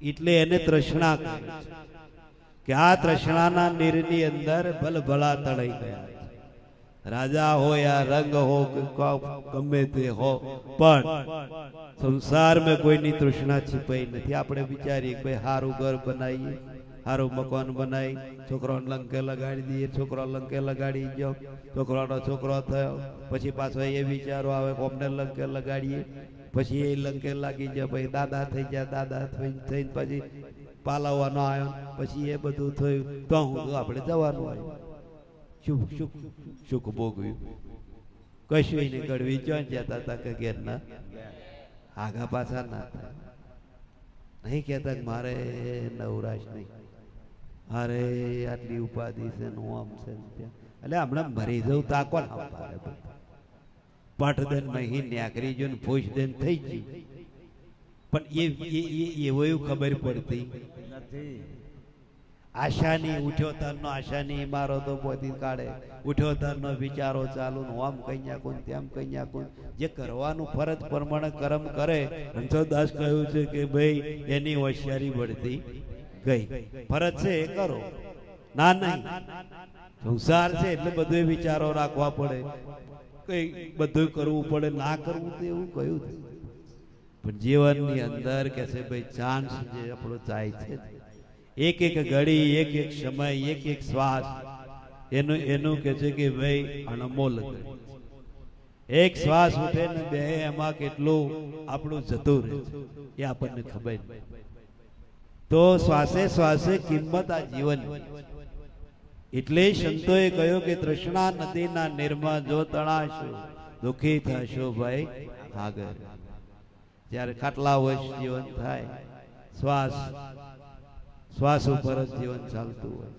એટલે એને તૃષ્ણા કહે કે આ તૃષ્ણાના નીરની અંદર ભલભલા તળાઈ ગયા રાજા હો યા રંગ હો ગમે તે હો પણ સંસારમાં કોઈની તૃષ્ણા छिपाई નથી આપણે વિચારીએ કે ભાઈ સારું ઘર બનાવીએ સારું મકાન બનાવી છોકરાને લંકે લગાડી દઈએ છોકરો લંકે લગાડી ગયો છોકરાનો છોકરો થયો પછી પાછો એ વિચારો આવે કોમને લંકે લગાડીએ પછી એ લંકે લાગી જાય પછી દાદા થઈ ગયા દાદા થઈને પછી પાલવવાનો આવ્યો પછી એ બધું થયું તો હું આપણે જવાનું આવ્યું સુખ સુખ સુખ ભોગવ્યું કશું નહીં ગળવી ચોં જતા હતા કે ઘેર ના આગા પાછા ના થાય નહીં કહેતા કે મારે નવરાશ નહીં અરે આટલી ઉપાધિ છે હું આમ છે એટલે હમણાં મરી જવું તો આ કોણ પાઠ દેન મહી ન્યાકરી જો ને ફોશ દેન થઈ ગઈ પણ એવો એવું ખબર પડતી નથી આશાની ઉઠ્યો તારનો આશાની ઇમારતો પોતી કાઢે ઉઠ્યો તારનો વિચારો ચાલુ ને આમ કન્યા કોણ તેમ કન્યા કોણ જે કરવાનું ફરજ પ્રમાણે કર્મ કરે રણછોડદાસ કહ્યું છે કે ભાઈ એની હોશિયારી बढ़તી ગઈ ફરજ છે એ કરો ના નહીં સંસાર છે એટલે બધું વિચારો રાખવા પડે કઈ બધું કરવું પડે ના કરવું તો એવું કહ્યું પણ જીવનની અંદર કે છે ભાઈ ચાન્સ જે આપણો જાય છે એક એક ઘડી એક એક સમય એક એક શ્વાસ એનું કે છે કે ભાઈ અણમોલ એક શ્વાસ ઉઠે ને બે એમાં કેટલું આપણું જતું રહે એ આપણને ખબર નહીં તો શ્વાસે શ્વાસે કિંમત આ જીવન એટલે સંતોએ કહ્યું કે તૃષ્ણા નદીના નીરમાં જો તણાશો દુઃખી થશો ભાઈ આગળ જ્યારે ખાટલા વર્ષ જીવન થાય શ્વાસ ઉપર જ જીવન ચાલતું હોય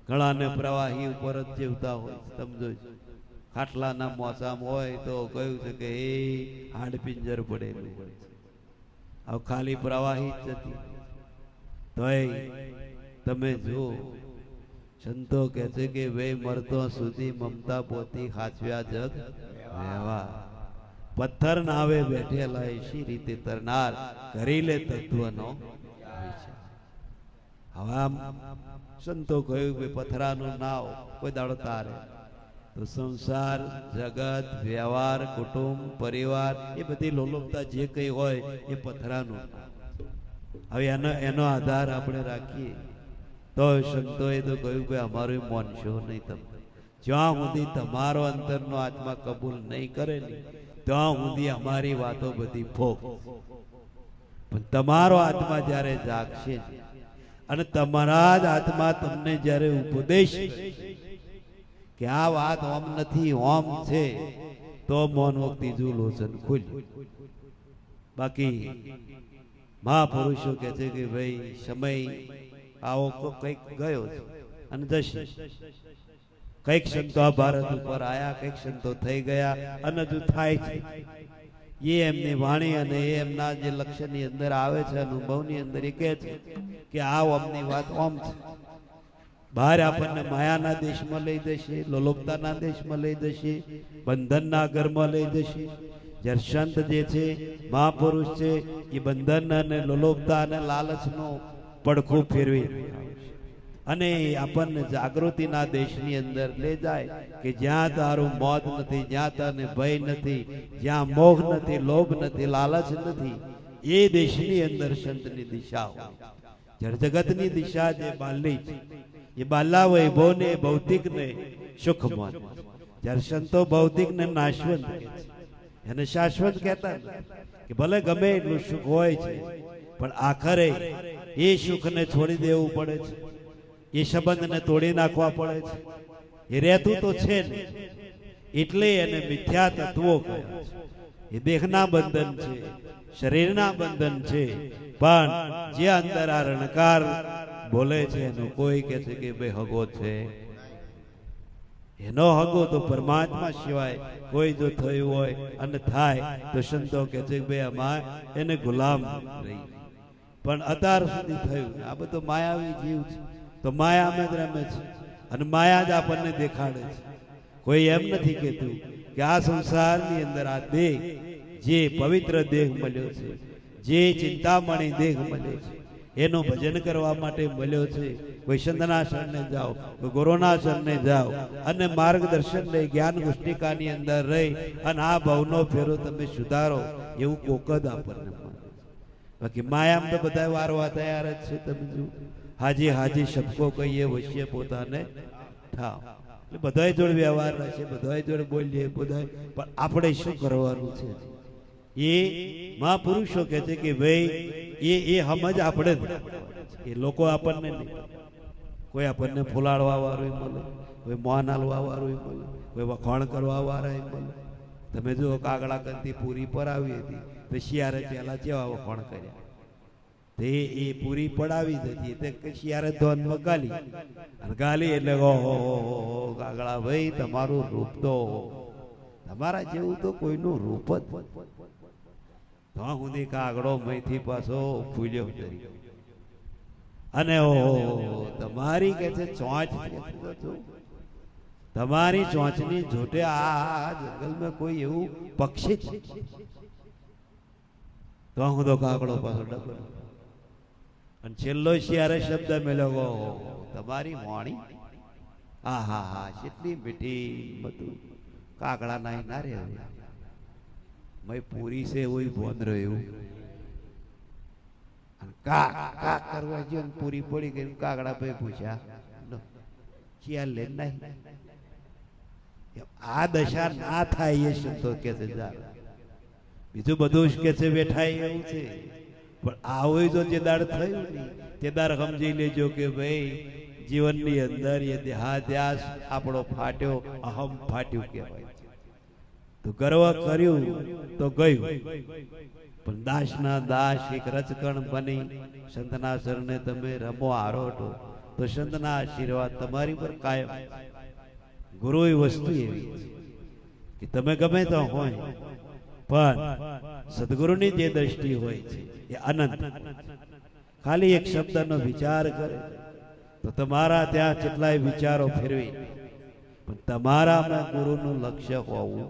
ઘણાને પ્રવાહી ઉપર જ જીવતા હોય સમજો ખાટલાના મોસમ હોય તો કહ્યું છે કે એ હાડપિંજર પડેલું હોય હવે ખાલી પ્રવાહી જ જતી તોય તમે જો સંતો કહે છે કે વે મરતો સુધી મમતા પોતી હાચવ્યા જગ રહેવા પથ્થર નાવે બેઠેલા એસી રીતે તરનાર કરી લે તત્વનો હવે આમ સંતો કહ્યું કે પથરાનું નાવ કોઈ દાડો તારે તો સંસાર જગત વ્યવહાર કુટુંબ પરિવાર એ બધી લોલુપતા જે કઈ હોય એ પથરાનું હવે એનો આધાર આપણે રાખીએ તો સંતોએ તો કહ્યું કે અમારું માનશો નહીં તમે, જ્યાં સુધી તમારો અંતરનો આત્મા કબૂલ નહીં કરે ને ત્યાં સુધી અમારી વાતો બધી ફોક. પણ તમારો આત્મા જ્યારે જાગશે અને તમારા જ આત્મા તમને જ્યારે ઉપદેશ કે આ વાત ઓમ નથી ઓમ છે, તો મૌન વખતી લોચન ખુલ્યું. બાકી મહાપુરુષો કહે છે કે ભાઈ સમય આવો કંઈક ગયો છે અને જશે. કઈક સંતો આ ભારત ઉપર આયા, કઈક સંતો થઈ ગયા અને હજુ થાય છે. એ એમની વાણી અને એ એમના જે લક્ષ્યની અંદર આવે છે, અનુભવની અંદર એ કહે છે કે આ ઓમની વાત ઓમ છે. બહાર આપણને માયાના દેશમાં લઈ જશે, લોલોપતાના દેશમાં લઈ જશે, બંધનના ઘરમાં લઈ જશે. જ્યારે સંત જે છે, મહાપુરુષ છે, એ બંધન અને લોલોપતા અને લાલચનો પડખું ફેરવી અને આપણને જાગૃતિના દેશની અંદર લઈ જાય કે જ્યાં તારું મોત નથી, જ્યાં તને ભય નથી, જ્યાં મોહ નથી, લોભ નથી, લાલચ નથી, એ દેશની અંદર સંતની દિશા હોય. જ્યારે જગતની દિશા જે બાલી છે એ બાલા વૈભવને ભૌતિકને સુખ માને. જ્યારે સંતો ભૌતિકને નાશવંત કહે છે, એને શાશ્વત કહેતા કે ભલે ગમે એટલું સુખ હોય છે પણ આખરે એ સુખને છોડી દેવું પડે છે, એ સંબંધને તોડી નાખવા પડે છે. એ રહેતું તો છે ને, એટલે એને મિથ્યા તત્વો કહે છે. એ દેહના બંધન છે, શરીરના બંધન છે, પણ જે અંદર આ રણકાર બોલે છે એનું કોઈ કહે છે કે ભાઈ હગો છે, એનો હગો તો પરમાત્મા સિવાય કોઈ જો થયું હોય અને થાય તો સંતો કહે છે કે ભાઈ અમારે એને ગુલામ રહી. પણ અત્યાર સુધી થયું આ બધો માયાવી જીવ છે, તો માયામાં જ રમે છે અને માયા જ આપણને દેખાડે છે. કોઈ એમ નથી કહેતું કે આ સંસારની અંદર આ દેહ, જે પવિત્ર દેહ મળ્યો છે, જે ચિંતામણી દેહ મળ્યો છે, એનું ભજન કરવા માટે મળ્યો છે. કોઈ સંતના શરણે જાઓ, કોઈ ગુરુના શરણે જાઓ અને માર્ગદર્શન લઈ જ્ઞાન પુસ્તિકાની અંદર રહી અને આ ભાવનો ફેરો તમે સુધારો, એવું કોક જ આપણને મળે. બાકી માયામાં તો બધા વારવા તૈયાર જ છે. તમે જુઓ, હાજી હાજી શબ્દો કહીએ, વશ્ય પોતાને ઠાવ. એટલે બધા જોડે વ્યવહાર રહેશે, બધા જોડે બોલીએ, બધા, પણ આપણે શું કરવાનું છે? એ મહાપુરુષો કહે છે કે ભાઈ એ સમજ આપણે એ લોકો આપણને નહીં. કોઈ આપણને ફૂલાડવા વાળું મળે, કોઈ મોન હાલવા વાળું મળે, કોઈ વખાણ કરવા વાળા મળે. તમે જો કાગડા કંતી પૂરી પર આવી હતી તો શિયારે પેલા કેવા વખાણ કર્યા, તે એ પૂરી પડાવી હતી તે શિયારે ધોનમાં ગાલી અને ગાલી એટલે ઓહો કાગડા ભાઈ તમારું રૂપ તો તમારા જેવું તો કોઈનું રૂપ જ તો સુધી કાગડો મહીથી પાછો ફૂલ્યો અને ઓહો તમારી કે છે ચોંચ, તમારી ચોંચની જોટે આ જંગલમાં કોઈ એવું પક્ષી તો હું તો કાગડો પાછો ડબલ. અને છેલ્લો શિયારે શબ્દ મેળવ્યો તમારી મોણી, હા હા હા કેટલી મીઠી બધું કાગડા નાઈ ના રે મેં પૂરી છે એવું બોંધ રહ્યું. કા કા કરવા જો પૂરી પડી ગઈ, કાગડા ભાઈ પૂછ્યા શિયાર લે નહીં. આ દશા ના થાય એ શબ્દો કે છે. બીજું બધું કે છે બેઠા એવું છે, પણ આવું જો જે દાડ થયું ને તે દાડ સમજી લેજો કે ભાઈ જીવનની અંદર એ દેહાદ્યાસ આપણો ફાટ્યો, અહમ ફાટ્યું કહેવાય. તો ગર્વ કર્યું તો ગયું, પણ દાસના દાસ એક રચકણ બની સંતના શરણે તમે રમો આરોટો તો સંતના આશીર્વાદ તમારી પર કાયમ. ગુરુ એ વસ્તુ એવી કે તમે ગમે તો હોય, પણ સદગુરુની જે દ્રષ્ટિ હોય છે એ અનંત. ખાલી એક શબ્દનો વિચાર કરે તો તમારા ત્યાં કેટલાય વિચારો ફેરવી, પણ તમારામાં ગુરુનું લક્ષ્ય હોવું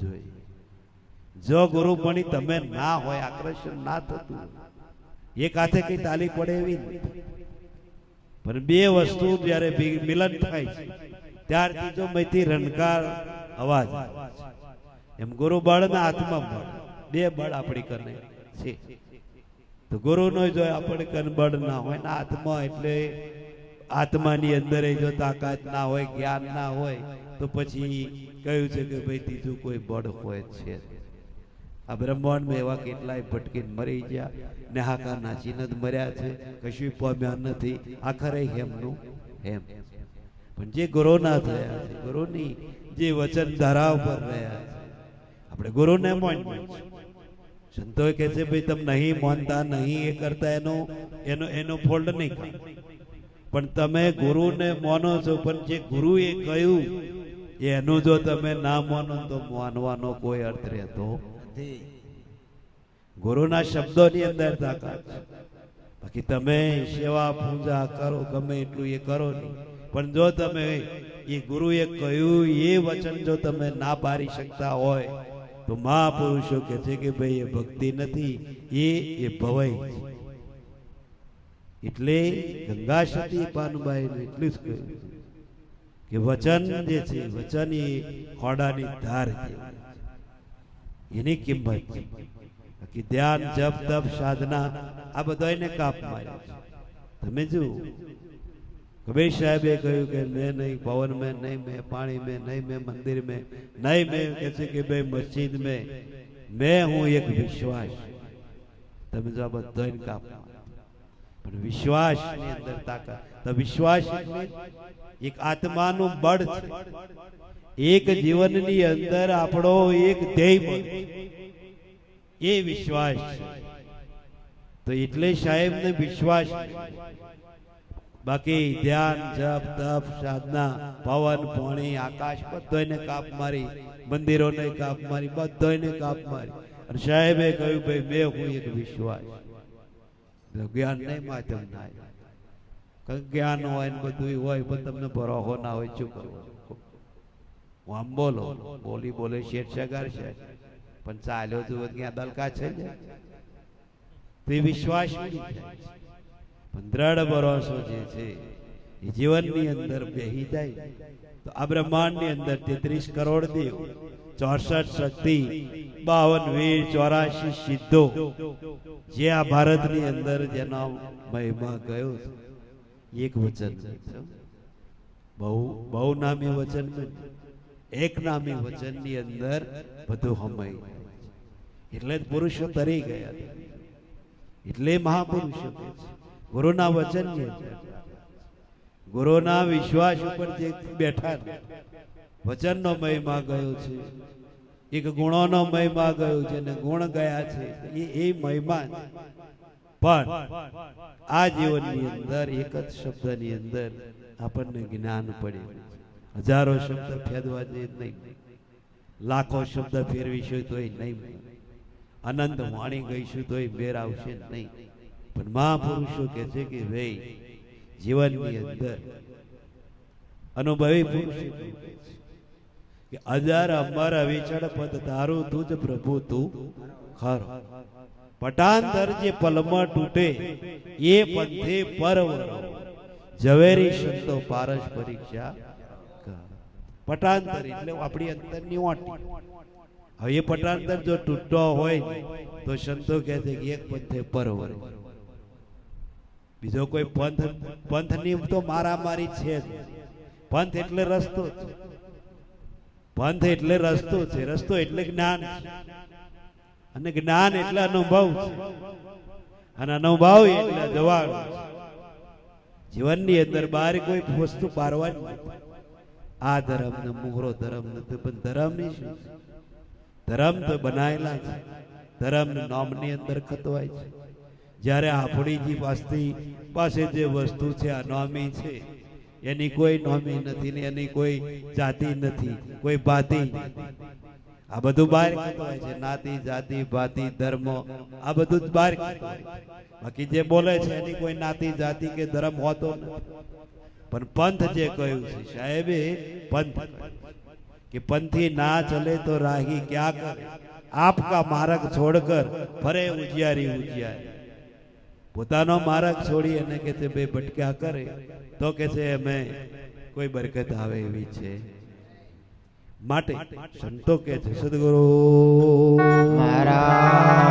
જોઈએ. જો ગુરુ ભણી તમે ના હોય, આકર્ષણ ના થતું, એક હાથે કઈ તાલી પડે એવી નથી. પણ બે વસ્તુ જયારે મિલન થાય છે ત્યારથી જો મૈથી રણકાર અવાજ એમ ગુરુ બળ ના આત્મા બળ, બે બળ આપણી કને છે. તો ગુરુ નો જો આપણે કન બળ ના હોય ને આત્મા એટલે આત્માની અંદર જો તાકાત ના હોય, જ્ઞાન ના હોય, તો પછી કહ્યું છે કે ભાઈ ત્રીજું કોઈ બળ હોય છે. આ બ્રહ્માંડમાં એવા કેટલાય ભટકીને મરી ગયા, ને હાકા નાચીને જ મર્યા છે, કશું પામ્યા નથી. આખરે હેમનું હેમ. પણ જે ગુરુના થયા છે, ગુરુની જે વચન ધારા ઉપર રહ્યા છે, આપણે ગુરુને માનીએ છીએ. સંતો કહે છે ભાઈ તમે નહીં માનતા, નહીં એ કરતા, એનો ફોલ્ડ નહીં ખાય. પણ તમે ગુરુને માનો છો, પણ જે ગુરુએ કહ્યું એનું જો તમે ના માનો તો માનવાનો કોઈ અર્થ રહેતો નથી. ગુરુના શબ્દોની અંદર તાકાત છે. બાકી તમે સેવા પૂજા કરો, ગમે એટલું એ કરો નહીં, પણ જો તમે એ ગુરુએ કહ્યું એ વચન જો તમે ના પાડી શકતા હોય તો મહાપુરુષો કહે છે કે ભાઈ એ ભક્તિ નથી, એ ભવાઈ છે. એટલે ગંગા સતી પાનુબાઈને એટલું જ કહ્યું કે વચન જે છે, વચન એ ખોડાની ધાર છે, એની કિંમત છે. બાકી ધ્યાન, જપ, તપ, સાધના આ બધાને કાપ માર્યા છે. તમે જુઓ કબીર સાહેબે કહ્યું કે મેં નહીં પવન में नहीं, मैं पानी में नहीं, मैं मंदिर में नहीं, मैं कैसे कि भाई मस्जिद में मैं हूं एक विश्वास. તમે જો આ બધાને કાપ, પણ વિશ્વાસ ની અંદર તાકાત. તો વિશ્વાસ એટલે એક આત્માનું બળ છે. એક જીવનની અંદર આપણો એક ધ્યેય બળ છે, એ વિશ્વાસ છે. તો એટલે સાહેબને વિશ્વાસ. બાકી ધ્યાન, જપ, તપ, સાધના, પવન, પાણી, આકાશ બધાને કાપ મારી, મંદિરોને કાપ મારી, બધાને કાપ મારી. અને સાહેબે કહ્યું ભાઈ મેં હું એક વિશ્વાસ. જ્ઞાન નહીં માધ્યમ ના, જ્ઞાન હોય ને બધું હોય, પણ તમને ભરોસો ના હોય, શું કરવું? આમ બોલો, બોલી બોલે શેઠ સગાર છે, પણ ચાલ્યો તું ત્યાં દલકા છે. તે વિશ્વાસ પણ દ્રઢ ભરોસો જે છે એ જીવનની અંદર બેહી જાય તો આ બ્રહ્માંડની અંદર 33 કરોડ દેવ, 64 શક્તિ, 52 વીર, 84 સિદ્ધો, જે આ ભારતની અંદર જેનો મહિમા ગયો એક વચન, બહુ નામી વચન, એક નામી વચનની અંદર બધું હમાય. એટલે જ પુરુષો તરી ગયા, એટલે મહાપુરુષો કહે છે ગુરુના વચન છે, ગુરુના વિશ્વાસ ઉપર જે બેઠા વચનનો મહિમા ગયો છે, એક ગુણોનો મહિમા ગયો છે, ને ગુણ ગયા છે એ મહિમા. પણ આ જીવનની અંદર એક જ શબ્દની અંદર આપણને જ્ઞાન પડે. હજારો શબ્દ ફેરવા જઈએ નહીં, લાખો શબ્દ ફેરવીશું તોય નહીં, અનંત વાણી ગઈશું તોય મેર આવશે નહીં. પણ મહાપુરુષો કહે છે કે ભાઈ જીવનની અંદર અનુભવી પુરુષો કે અજાર અમર અવિચળ પદ તારું તુજ પ્રભુ તું ખરો. પટાંતર જે પલમાં તૂટે એ પંથે પરવરો, ઝવેરી સંતો પારસ પરીક્ષા. પટાંતર એટલે આપણી અંતરની ઓટી. હવે એ પટાંતર જો તૂટતો હોય તો સંતો કહે છે કે એક પંથે પરવર, બીજો કોઈ પંથની તો મારામારી છે. પંથ એટલે રસ્તો છે, પંથ એટલે રસ્તો છે, રસ્તો એટલે જ્ઞાન છે, અને જ્ઞાન એટલે અનુભવ છે, અને અનુભવ એટલે જવાબ. જીવનની અંદર બહાર કોઈ વસ્તુ પારવાની નથી. આ ધર્મ ને મોહરો ધર્મ નથી, પણ ધર્મ ની શું? ધર્મ તો બનાયેલા છે, ધર્મ નામની અંદર ખતવાય છે. જ્યારે આપણી જે પાસે જે વસ્તુ છે આ નામી છે, એની કોઈ નામી નથી ને એની કોઈ જાતિ નથી, કોઈ ભાતિ. આ બધું બહાર ખતવાય છે, નાતી, જાતિ, ભાતિ, ધર્મ આ બધું જ બહાર ખતવાય. બાકી જે બોલે છે એની કોઈ નાતી, જાતિ કે ધર્મ હોતો નથી. પણ પંથ જે કહ્યું છે સાહેબે, પંથ કે पंथी ना चले तो राही क्या करे, आपका मार्ग छोड़कर फरे उजियारी उजियारी. પોતાનો માર્ગ છોડી અને કે છે બે ભટક્યા કરે તો કે છે અમે કોઈ બરકત આવે એવી છે. માટે સંતો કે છે સદગુરુ મહારાજ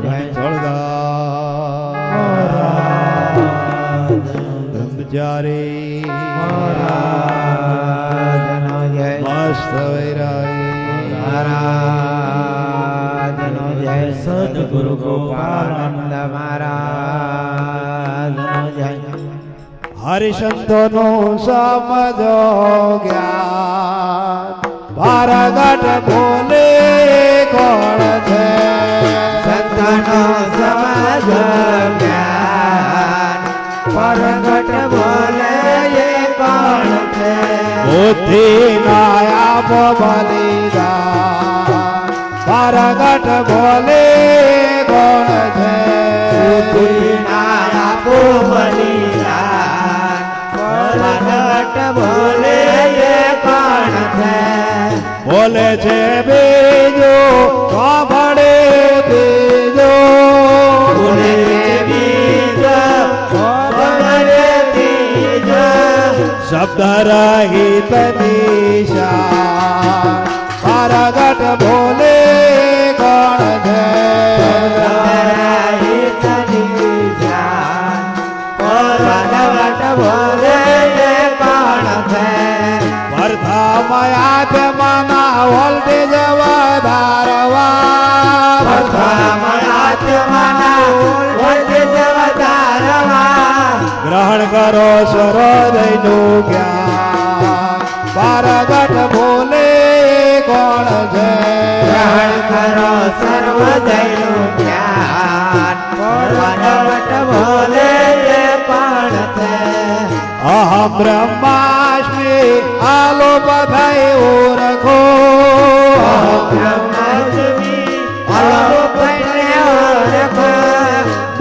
જય વિચારી મહારાજનો જય મસ્ત વૈરાગી મહારાજનો જય સદગુરુ ગોપાલનંદ મહારાજનો જય હરિસંતોનું સમજો જ્ઞાન પારગટ બોલે કોણ છે સંતનો સમજ જ્ઞાન પરગટ બોલે એ કોણ છે બુદ્ધિ ના આપો બલિદાન પારગટ બોલે કોણ છે બુદ્ધિના આપો બલિદાન પરગટ બોલે એ કોણ છે બોલે છે બીજો સાંભળે બીજો બોલે છે બીજો બોલે બીજો શબ્દ રહિત નિશાન પારગટ બોલે કોણ છે પરગટ બોલે એ કોણ છે વર્ધામયા તે મના વોલ્ટેજ વધારવા ગ્રહણ કરો સરોદયનું જ્ઞાન પારગટ બોલે કોણ છે ગ્રહણ કરો સર્વદયનું જ્ઞાન પરગટ બોલે એ કોણ છે અહમ બ્રહ્માસ્મિ આલો બધાય ઓળખો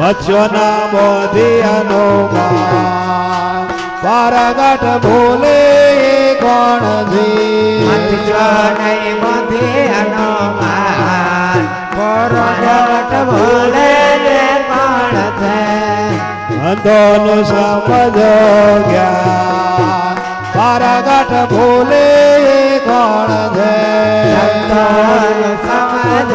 મત્સ્યોના મોદી અનુમાન પારગટ બોલે કોણ છે પરગટ બોલે એ કોણ છે અંધોનું સમજો જ્ઞાન પારગટ બોલે કોણ છે સમજ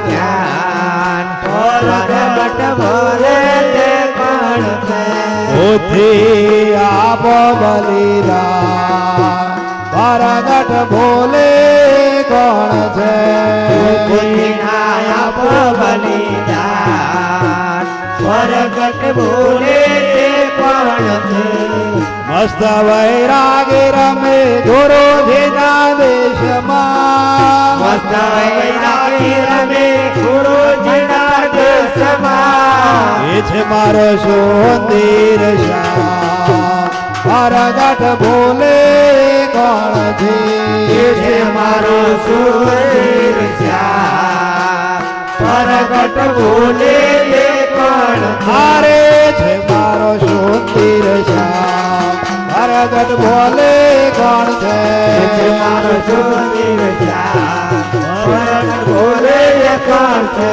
જ્ઞાન પરગટ બોલે એ કોણ છે બુદ્ધિ આપો બલિદાન પારગટ બોલે કોણ છે બુદ્ધિના આપો બલિદાન પરગટ બોલે તે કોણ છે મસ્ત વૈરાગી રમે ગુરુજીના દેશમાં મસ્ત વૈરાગી રમે ગુરુજીના દેશમાં એ છે મારો સુંદર શ્યામ પારગટ બોલે કોણ છે એ છે મારો સુરવીર શ્યામ પરગટ બોલે તે કોણ હારે છે મારો સુંદર શ્યામ પારગટ બોલે કોણ છે મારો સુરવીર શ્યામ પરગટ બોલે એ કોણ છે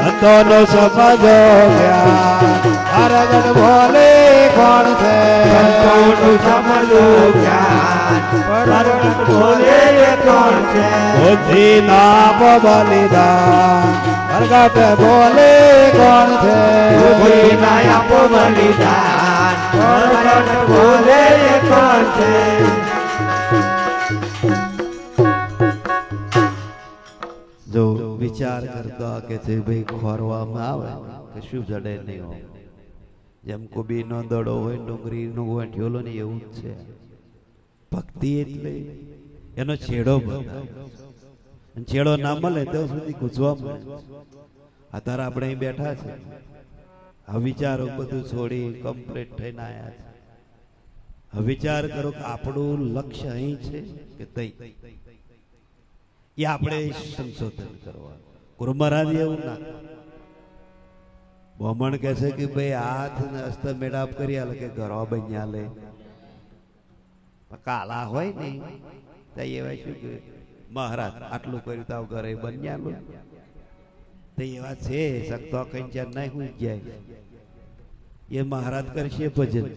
સંતોનો સમજો જ્ઞાન પારગટ બોલે કોણ છે સંતોનું સમજવું જ્ઞાન પરગટ બોલે એ કોણ છે બુદ્ધિ નામ બલિદાન પ્રગટ બોલે કોણ છે બુદ્ધિના આપો બલિદાન પરગટ બોલે એ કોણ છે જો વિચાર કરતા કે છે ભાઈ ખોરવામાં આવે કે શું જડે નહીં હોય જેમ કોબીનો દડો હોય ડુંગળીનો ગોઠિયોલો ને એવું જ છે ભક્તિ એટલે એનો છેડો બતાવે અને છેડો ના મળે ત્યાં સુધી ગુજવા મળે અત્યારે આપણે અહીં બેઠા છે આ વિચારો બધું છોડી કમ્પ્લીટ થઈને આવ્યા છે હવે વિચાર કરો કે આપણું લક્ષ્ય અહીં છે કે તઈ એ આપણે સંશોધન કરવા ગુરુ મહારાજ એવું ના બ્રાહ્મણ કહે છે કે ભાઈ હાથ ને હસ્ત મેળાપ કરી આલે કે ઘરો બન્યા લે કાલા હોય ને તો એવા શું કે મહારાજ આટલું કર્યું તો ઘરે બન્યા લો તો એવા છે શકતો કઈ ચાર નહીં હું જાય એ મહારાજ કરશે ભજન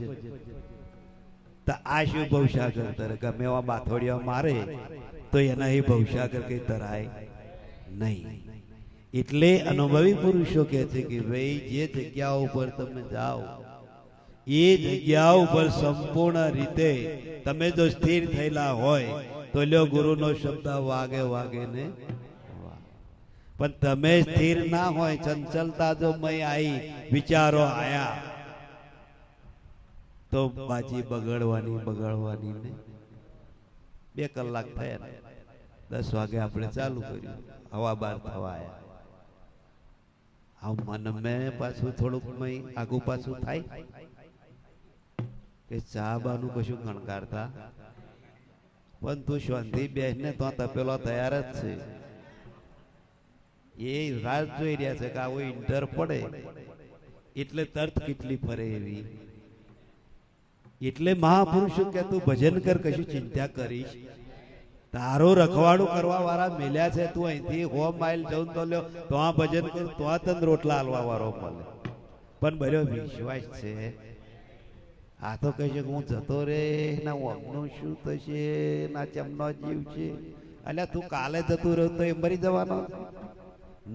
તો આ શું ભવસાગર તરે ગમે એવા બાથોડિયા મારે તો એના એ ભવસાગર કઈ તરાય નહીં એટલે અનુભવી પુરુષો કહે છે કે ભાઈ જે જગ્યાઓ ઉપર તમે જાઓ એ જગ્યા ઉપર સંપૂર્ણ રીતે તમે જો સ્થિર થયેલા હોય તો લ્યો ગુરુનો શબ્દ વાગે વાગે ને પણ તમે સ્થિર ના હોય, ચંચલતા જો મય આવી, વિચારો આયા તો બાજી બગડવાની ને 2 કલાક થયા ને 10 વાગે આપણે ચાલુ કર્યું, 12:15 થવા આયા. આ મન મેં પાછું થોડુંક મય આગુ પાછું થાય કે ચા બાનું કશું ગણકારતા, પણ તું શાંતિ બેસને તો તપેલો તૈયાર જ છે. એ રાત જોઈ રહ્યા છે કે આવો ઇન્ટર પડે એટલે તરત કેટલી ફરે એવી. એટલે મહાપુરુષો કે તું ભજન કર, કશું ચિંતા કરીશ, તારો રખવાડું કરવા વાળા મેલ્યા છે, તું અહીંથી 100 માઇલ જવું તો લ્યો તો આ ભજન કર, તો આ તને રોટલા હાલવા વાળો મળે. પણ બર્યો વિશ્વાસ છે. આ તો કહે છે કે હું જતો રે ના ઓમનું શું થશે, ના ચમનો જીવ છે, અલ્યા તું કાલે જતું રહ્યો તો એ મરી જવાનો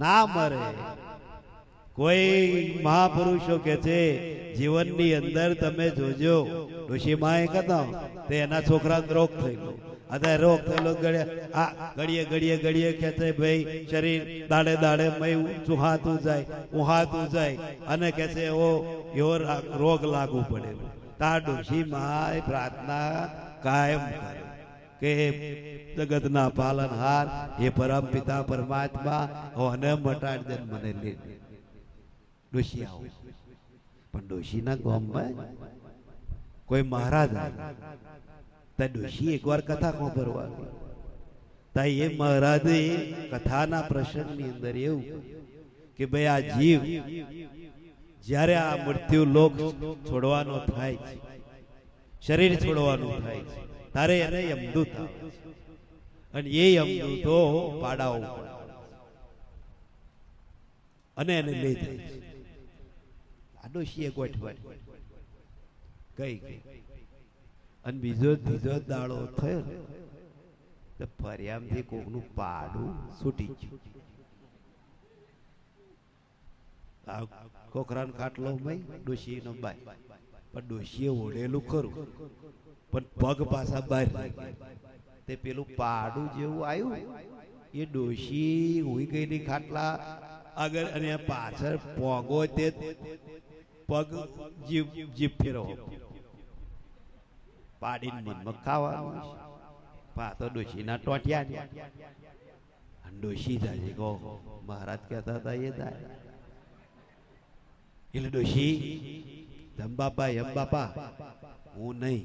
ના મરે. કોઈ મહાપુરુષો કે છે જીવનની અંદર તમે જોજો, ડોશીમાએ કહેતા તે એના છોકરાને રોગ થયેલો, અત્યારે રોગ થયેલો ઘડીએ ખેંચે ભાઈ શરીર દાડે દાડે મય ચુહાતું જાય અને કે છે એવો રોગ લાગુ પડેલો. તા ડોશીમાએ પ્રાર્થના કાયમ કરે કે જગતના પાલનહાર એ પરમ પિતા પરમાત્મા અને મટાડ દે મને લે. ડોશી આવો પણ ડોશીના ગામમાં કોઈ મહારાજ તા ડોશી એકવાર કથા ખબરવા તા એ મહારાજે કથાના પ્રસંગની અંદર એવું કે ભાઈ આ જીવ જ્યારે આ મૃત્યુ લોક છોડવાનો થાય છે, શરીર છોડવાનું થાય છે, તારે એને યમદૂત આવે છે અને એ યમદૂતો પાડાઓ અને એને લઈ જાય છે. આ ડોશીએ ગોઠવાય કઈ અને બીજો દાડો થયો ને તો ફરિયામથી કોકનું પાડું છૂટી ગયું. કોકરાનો ખાટલો મય ડોશીનો બાય, પણ ડોશીએ ઓઢેલું ખરું પણ પગ પાછા બહાર તે પેલું પાડું જેવું આવ્યું એ ડોશી હોઈ ગયેલી ખાટલા આગળ અને પાછળ પોગો તે પગ જીભ ફેરવો પાડીને મનમાં ખાવાનું પાતો ડોશીના ટોટિયા ડોશી જાય કહો મહારાજ કહેતા હતા એ થાય એટલે ડોશી જમ બાપા હું નહીં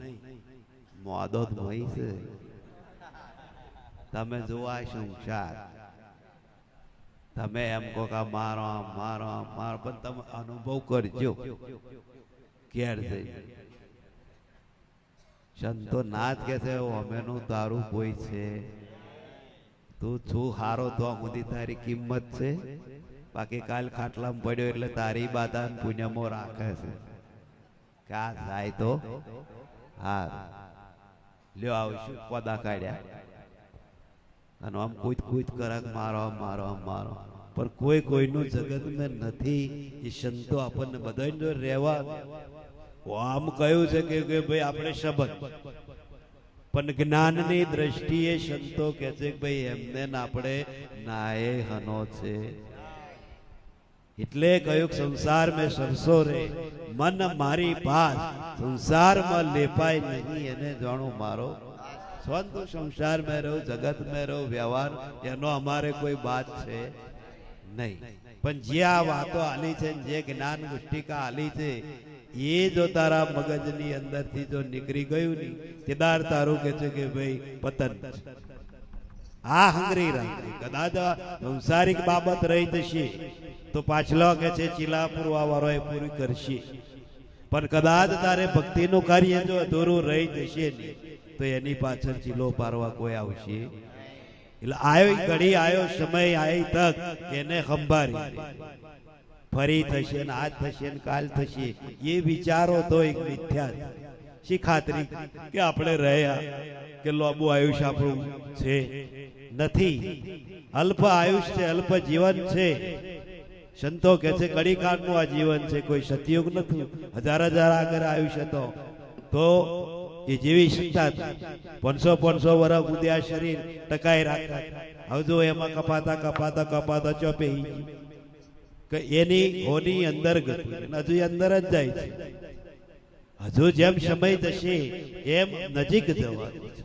મોદો મોઈ છે, તમે જોવા સંસાર તમે એમ કહો કે મારો પણ તમે અનુભવ કરજો ક્યારે થઈ. સંતો નાથ કે છે અમેનું તારું કોઈ છે, તું છું હારો તો સુધી તારી કિંમત છે, બાકી કાલ ખાટલામાં પડ્યો એટલે તારી બાધા પુણ્યમો રાખે છે કે આ થાય તો હાર લ્યો આવશું પદા કાઢ્યા અને આમ કૂદ કરાક મારો પણ કોઈનું જગત મેં નથી. એ સંતો આપણને બધાને રહેવા આમ કહ્યું છે કે ભાઈ આપણે શબ્દ પણ જ્ઞાનની દ્રષ્ટિએ સંતો કહે છે કે ભાઈ એમને આપણે નાય હનો છે. એટલે કહ્યું સંસાર મેં સરસો રે મન મારી પાસ, સંસારમાં લેપાય નહીં એને જાણો મારો સ્વંત. સંસાર में રહો, જગત में રહો, વ્યવહાર એનો અમારે કોઈ બાત છે નહીં. પણ જે આ વાતો આલી છે, જે જ્ઞાન પુસ્તિકા આલી છે એ જો તારા મગજની અંદરથી જો નીકળી ગયું ની કેદાર તારું કે છે કે ભાઈ પતન આ હંગરી રાખે. કદાચ સંસારિક બાબત રહી જશે તો પાછલો કે છે ચીલા પૂરવા વાળો એ પૂરી કરશે, પણ કદાચ તારે ભક્તિનું કાર્ય જો અધૂરું રહી જશે નહીં તો એની પાછળ ચીલો પારવા કોઈ આવશે. એટલે આયો ઘડી, આયો સમય, આવી તક એને સંભાળી ફરી થશે ને આજ થશે ને કાલ થશે એ વિચારો તો એક મિથ્યા. શી ખાતરી કે આપણે રહ્યા કે લાંબુ આયુષ્ય આપણું છે? નથી. અલ્પ આયુષ્ય, અલ્પ જીવન છે. સંતો કે છે કડીકાળનું આ જીવન છે, કોઈ સતયુગ નથી, હજાર હજાર આગળ આયુષ્ય તો એ જીવી શકતા 500 વર્ષ ઉદ્યા શરીર ટકાઈ રાખતા. હવે જો એમાં કપાતા કપાતા કપાતા ચોપે કે એની હોની અંદર ગયું, હજુ અંદર જ જાય છે. હજુ જેમ સમય જશે એમ નજીક જવાનું છે.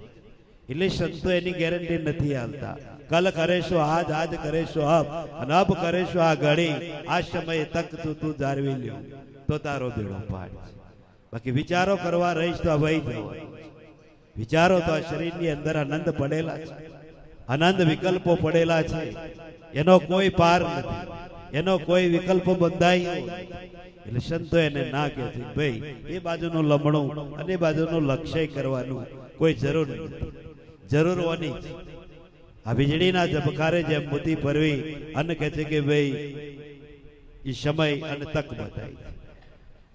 એટલે સંતો એની ગેરંટી નથી આલતા. કલ કરેશો આજ, આજ કરેશો અબ, અને અબ કરેશો આ ઘડી, આ સમયે તક તું જાળવી લ્યો તો તારો બેડો પાડ. બાકી વિચારો કરવા રહીશ તો વહી જવાનું. વિચારો તો આ શરીરની અંદર આનંદ પડેલા છે, આનંદ વિકલ્પો પડેલા છે, એનો કોઈ પાર નથી, એનો કોઈ વિકલ્પ બંધાય. એટલે સંતો એને ના કહે છે ભાઈ એ બાજુનું લમણું અને એ બાજુનું લક્ષ્ય કરવાનું કોઈ જરૂર નથી. જરૂર હોની આ વીજળીના ઝબકારે જેમ મોતી પરવી અને કહે છે કે ભાઈ એ સમય અને તક બતાય.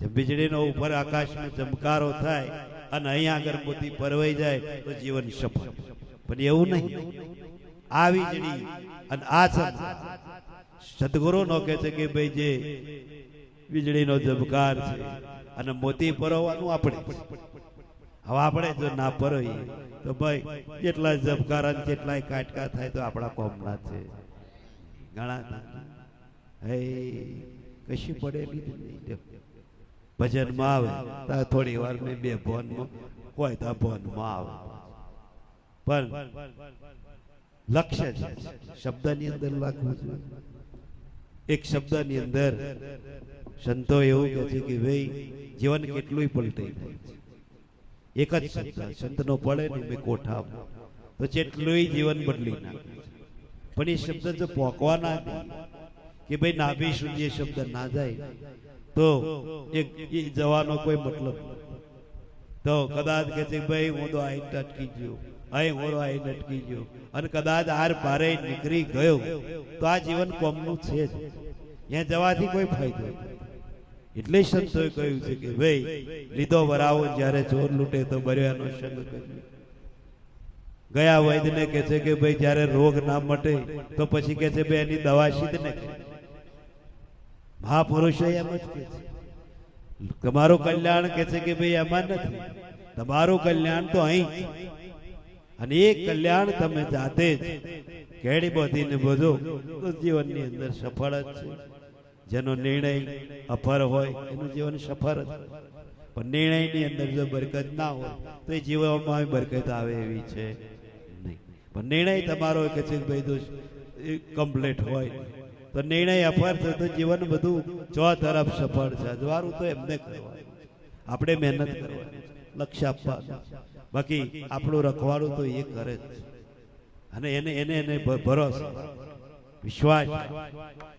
જેમ વીજળીનો ઉપર આકાશમાં ચમકારો થાય અને અહીંયા આગળ મોતી પરવાઈ જાય તો જીવન સફળ. પણ એવું નહીં. આ વીજળી અને આ સદગુરુ નો કહે છે કે ભાઈ જે વીજળીનો ઝબકાર છે અને મોતી પરવવાનું આપણે. હવે આપણે જો ના પરોઈએ તો ભાઈ જેટલા ઝબકાર અને જેટલા કાટકા થાય તો આપણા કોમના છે ઘણા. હે કશી પડેલી નહીં. ભજનમાં આવે તો થોડી વાર મેં બે ભવનમાં કોઈ તો ભવનમાં આવે. પણ લક્ષ્ય છે શબ્દની અંદર લખવું જોઈએ. એક શબ્દની અંદર સંતો એવું કહે છે કે ભાઈ જીવન કેટલું પલટાઈ જાય છે. એક જ શબ્દ સંતનો પડે ને મેં કોઠા તો જેટલું જીવન બદલી નાખે. પણ એ શબ્દ જો પોકવા ના દે કે ભાઈ નાભી સુધી એ શબ્દ ના જાય તો એક જવાનો કોઈ મતલબ. તો કદાચ કે છે ભાઈ હું તો આઈ અટકી ગયો, અહીં હું આઈને અટકી ગયો અને કદાચ આર પારે નીકળી ગયો તો આ જીવન કોમનું છે જ. ત્યાં જવાથી કોઈ ફાયદો નહીં. એટલે સંતોએ કહ્યું છે કે ભાઈ લીધો વરાવો જ્યારે ચોર લૂંટે તો બર્યાનો સંગ કર્યો. ગયા વૈદ્યને કહે છે કે ભાઈ જ્યારે રોગ ના મટે તો પછી કહે છે ભાઈ એની દવા સિદ્ધ ને કરે. મહાપુરુષો એમ જ કહે છે તમારું કલ્યાણ કહે છે કે ભાઈ એમાં નથી, તમારું કલ્યાણ તો અહીં. અને એ કલ્યાણ તમે જાતે જ કેડી બધીને બધો તો જીવનની અંદર સફળ જ છે. જેનો નિર્ણય અફર હોય એનું જીવન સફળ જ. પણ નિર્ણયની અંદર જો બરકત ના હોય તો એ જીવનમાં બરકત આવે એવી છે નહીં. પણ નિર્ણય તમારો કે છે ભાઈ તો કમ્પ્લીટ હોય તો નિર્ણય અફર થયો તો જીવન બધું ચો તરફ સફળ છે. અજવાળું તો એમને કરવાનું, આપણે મહેનત કરવાની, લક્ષ્ય આપવાનું. બાકી આપણું રખવાડું તો એ કરે જ. અને એને ભરોસો વિશ્વાસ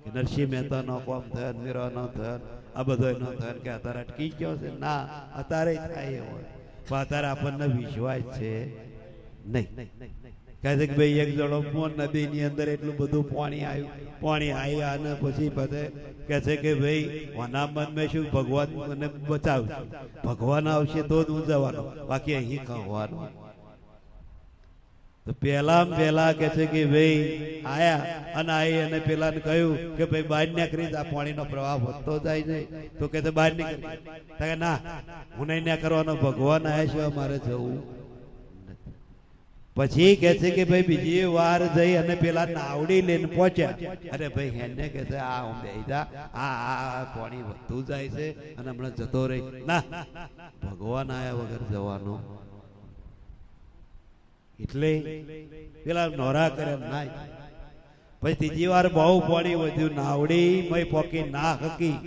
કે નરસિંહ મહેતા નો કોમ થયો, મીરા નો થયો, આ બધો ન થયો કે અત્યારે અટકી ગયો છે. ના, અત્યારે થાય હોય પણ અત્યારે આપણને વિશ્વાસ છે નહીં. કહે છે કે ભાઈ એક જણો નદીની અંદર એટલું બધું પાણી આવ્યા અને પછી કહે છે કે ભાઈ વનામન મેં શું ભગવાન મને બચાવશે, ભગવાન આવશે તો જ હું જવાનો, બાકી અહીં કહવાનું. તો પહેલા કે છે કે ભાઈ આયા અને આવી અને પેલા ને કહ્યું કે ભાઈ બહાર નીકળી આ પાણીનો પ્રવાહ વધતો જાય છે. તો કે બહાર નીકળી ના, હું નહીં ના કરવાનો, ભગવાન આયા છે અમારે જવું. પછી કે છે કે ભાઈ બીજી વાર જઈ અને પેલા નાવડી લઈને પહોંચ્યા. અરે ભાઈ હેને કે છે આ હું બેહી જા, આ પાણી વધતું જાય છે અને હમણાં જતો રહી. ના, ભગવાન આયા વગર જવાનું. એટલે પેલા નોરા કર્યા ના. પછી ત્રીજી વાર બહુ પાણી વધ્યું, નાવડી મય પોકી ના હકી.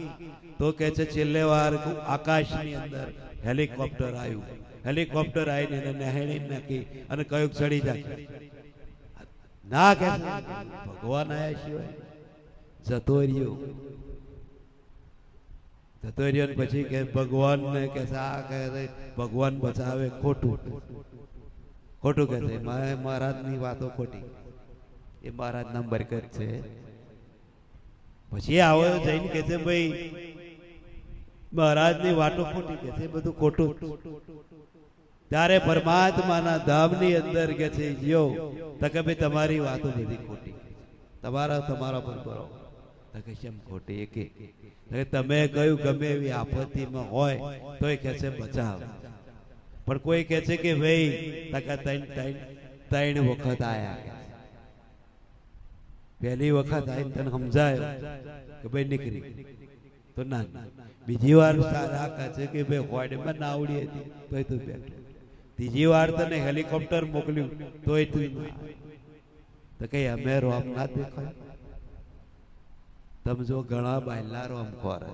તો કે છે છેલ્લે વાર આકાશની અંદર હેલિકોપ્ટર આવ્યું. હેલિકોપ્ટર આવીને એને નહેડી નાખી અને કયું ચડી જાય. ના કે ભગવાન આયા સિવાય જતો રહ્યો. પછી કે ભગવાન ને કે ભગવાન બચાવે ખોટું કે છે. મહારાજ ની વાતો ખોટી, એ મહારાજ ના બરકત છે. પછી આવો જઈને કે છે ભાઈ મહારાજ ની વાતો ખોટી કે છે, બધું ખોટું. ત્યારે પરમાત્માના ધામ ની અંદર કે છે જો તો કે ભાઈ તમારી વાતો બધી ખોટી, તમારા પર કરો. તો કે કેમ ખોટી એકે તમે કહ્યું ગમે એવી આપત્તિમાં હોય તોય કહે છે બચાવ, પણ કોઈ કહે છે કે ભાઈ ત્રણ વખત આયા, પહેલી વખત આવીને તને સમજાયો કે ભાઈ નીકળી તો ના, બીજી વાર સારા કહે છે કે ભાઈ હોડમાં ના આવડી હતી તોય તું બેઠો, ત્રીજી વાર તને હેલિકોપ્ટર મોકલ્યું તોય તું તો કઈ અમે રોમ ના દેખાય. તમે જો ઘણા બાયલા રોમ ખોરે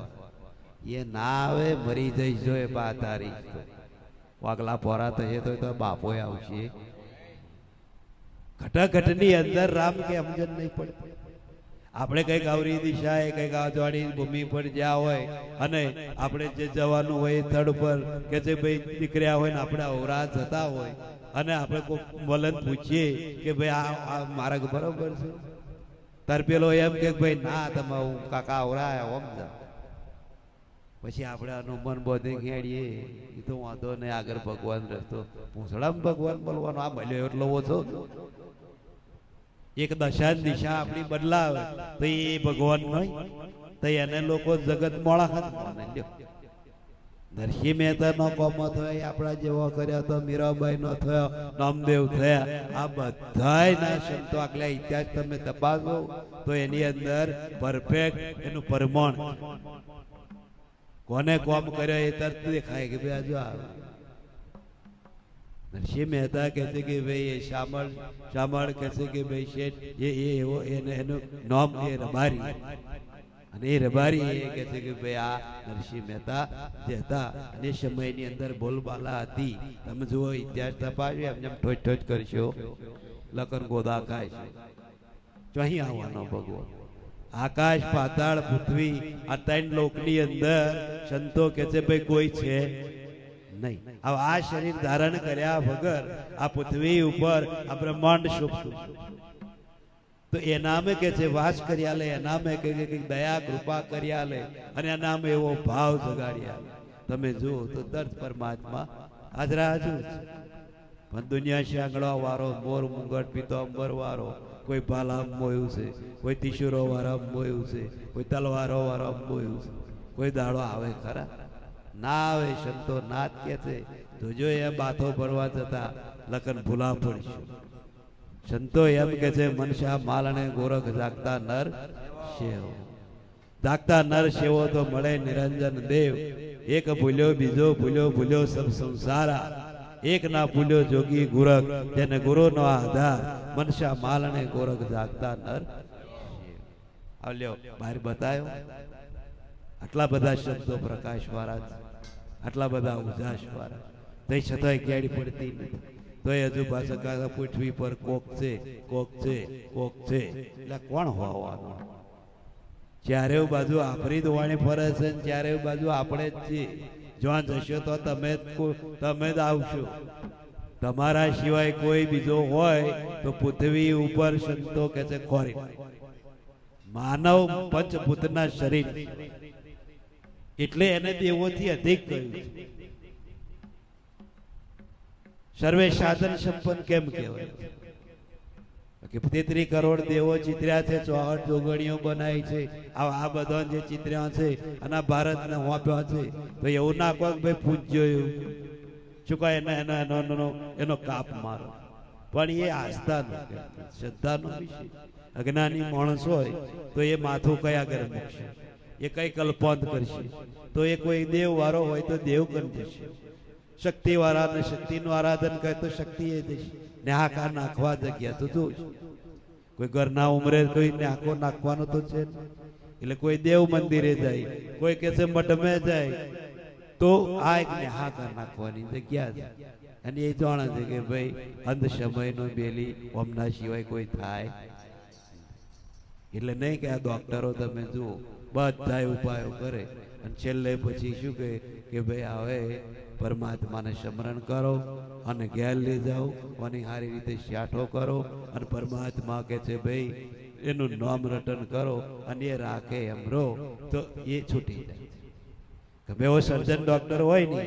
એ ના આવે મરી જઈશ જો એ બા તારી વાગલા પોરા થશે તો બાપો આવશે. ઘટાઘટની અંદર રામ કે સમજણ નહીં પડતી. આપણે કઈક આવરી દિશાએ કઈક આજવાળી ભૂમિ પર જ્યાં હોય અને આપણે જે જવાનું હોય સ્થળ પર કે જે ભાઈ દીકર્યા હોય ને આપણે અવરા જતા હોય અને આપણે કોઈ વલન પૂછીએ કે ભાઈ આ માર્ગ બરોબર છે, તાર પેલો એમ કે ભાઈ ના તમે કાકા અવરા ઓમ જા, પછી આપણે આનું મન બોધે ખેડીએ એ તો વાંધો નહીં, આગળ ભગવાન રસ્તો પૂંછડામાં ભગવાન બોલવાનો આ મળ્યો એટલો ઓછો. એક દશા દિશા આપણી બદલાવે તો એ ભગવાન નહીં, તો એને લોકો જગત મોળા નરસિંહ મહેતા નો કોમો થયો, આપણા જેવો કર્યો તો મીરાબાઈ નો થયો, નામદેવ થયા, આ બધા સંતો આગલા ઇતિહાસ તમે તપાસો તો એની અંદર પરફેક્ટ એનું પ્રમાણ કોને કોમ કર્યો એ તરત દેખાય કે ભાઈ જો નરસિંહ મહેતા કહે છે કે ભાઈ એ શામળ કહે છે કે ભાઈ શેઠ એવો એનું નામ એ રબારી, અને એ રબારી એ કહે છે કે ભાઈ આ નરસિંહ મહેતા જે હતા અને સમયની અંદર બોલબાલા હતી. તમે જુઓ ઇતિહાસ તપાસ્યો એમ જેમ ઠોચ ઠોચ કરશો લખન ગોદા ખાય છે તો અહીં આવવાનો ભગવાન. આકાશ પાતાળ પૃથ્વી આ ત્રણ લોકની અંદર સંતો કે છે ભાઈ કોઈ છે નહીં. હવે આ શરીર ધારણ કર્યા વગર આ પૃથ્વી ઉપર આ બ્રહ્માંડ શોભતું તો એનામે કે છે વાસ કર્યા લે, એનામે કે દયા કૃપા કર્યા લે અને એનામે એવો ભાવ જગાડ્યા. તમે જુઓ તો દર્દ પરમાત્મા હાજરા હાજર પણ દુનિયા શાંગળા વાળો, મોર મુંગટ પીતોંબર વાળો, કોઈ ભાલા મોયું છે, કોઈ તિશુરો વાળા મોયું છે, કોઈ તલવારો વાળા મોયું છે, કોઈ દાડો આવે ખરા ના આવે. સંતો નાથ કે છે જોજો એ બાથો ભરવા જતા લખન ભૂલા પડશું. સંતો એમ કે છે મનસા માલણે ગોરખ જાગતા નર સેવો, જાગતા નર સેવો તો મળે નિરંજન દેવ, એક ભૂલ્યો બીજો ભૂલ્યો ભૂલ્યો સબ સંસારા, એક ના ભૂલ્યો જોગી ગુરખ તેને ગુરુ નો આધાર, મનસા માલણે ગોરખ જાગતા નર. આવ્યો બહાર બતાયો આટલા બધા શબ્દો પ્રકાશ વાળા, આટલા બધા ઉજાસ વાળા, તઈ છતાંય કેડી પડતી નથી. તો હજુ પાછા પૃથ્વી પર કોક છે કોક છે કોક છે એટલે કોણ હોવાનું? ચારે બાજુ આપણી જ વાણી ફરે છે, ચારે બાજુ આપણે જ છીએ. જ્યાં જશો તો તમે જ આવશો, તમારા સિવાય કોઈ બીજો હોય તો પૃથ્વી ઉપર સંતો કે છે ખોરી માનવ પંચભૂતના શરીર એટલે એને દેવોથી અધિક કહ્યું છે. સર્વે સાધન સંપન્ન કેમ કહેવાય કે 33 કરોડ દેવો ચિત્ર્યા છે, 64 જોગણીઓ બનાવી છે, આ બધા જે ચિત્ર્યા છે અને ભારતને હોપ્યા છે. તો એવું ના કહો ભાઈ પૂજ્યો એવું શું કહે એનો કાપ મારો, પણ એ આસ્થાનો શ્રદ્ધાનો વિષય. અજ્ઞાની માણસ હોય તો એ માથું કયા આગળ મૂકશે, એ કઈ કલ્પાંત કરશે, તો એ કોઈ દેવ વાળો હોય તો દેવ કરી જશે, શક્તિ વાળાને શક્તિનું આરાધન કરે તો શક્તિ એ દેશે. ને હાકા નાખવા જગ્યા તો જોઈશ, કોઈ ઘરના ઉમરે કોઈ નાખો નાખવાનો તો છે. એટલે કોઈ દેવ મંદિરે જાય, કોઈ કે છે મઠમાં જાય, તો આ એક ને હાકા નાખવાની જગ્યા છે. અને એ જાણે છે કે ભાઈ અંધ સમયનો બેલી ઓમના સિવાય કોઈ થાય. એટલે નહીં કે આ ડોક્ટરો તમે જુઓ બધા ઉપાયો કરે અને છેલ્લે પછી શું કે ભાઈ હવે પરમાત્માને સ્મરણ કરો અને ઘેર લઈ જાઓ અને સારી રીતે શાઠો કરો અને પરમાત્મા કે છે ભાઈ એનું નામ રટન કરો અને એ રાખે એમ રહો તો એ છૂટી જાય. ગમે એવો સર્જન ડોક્ટર હોય ને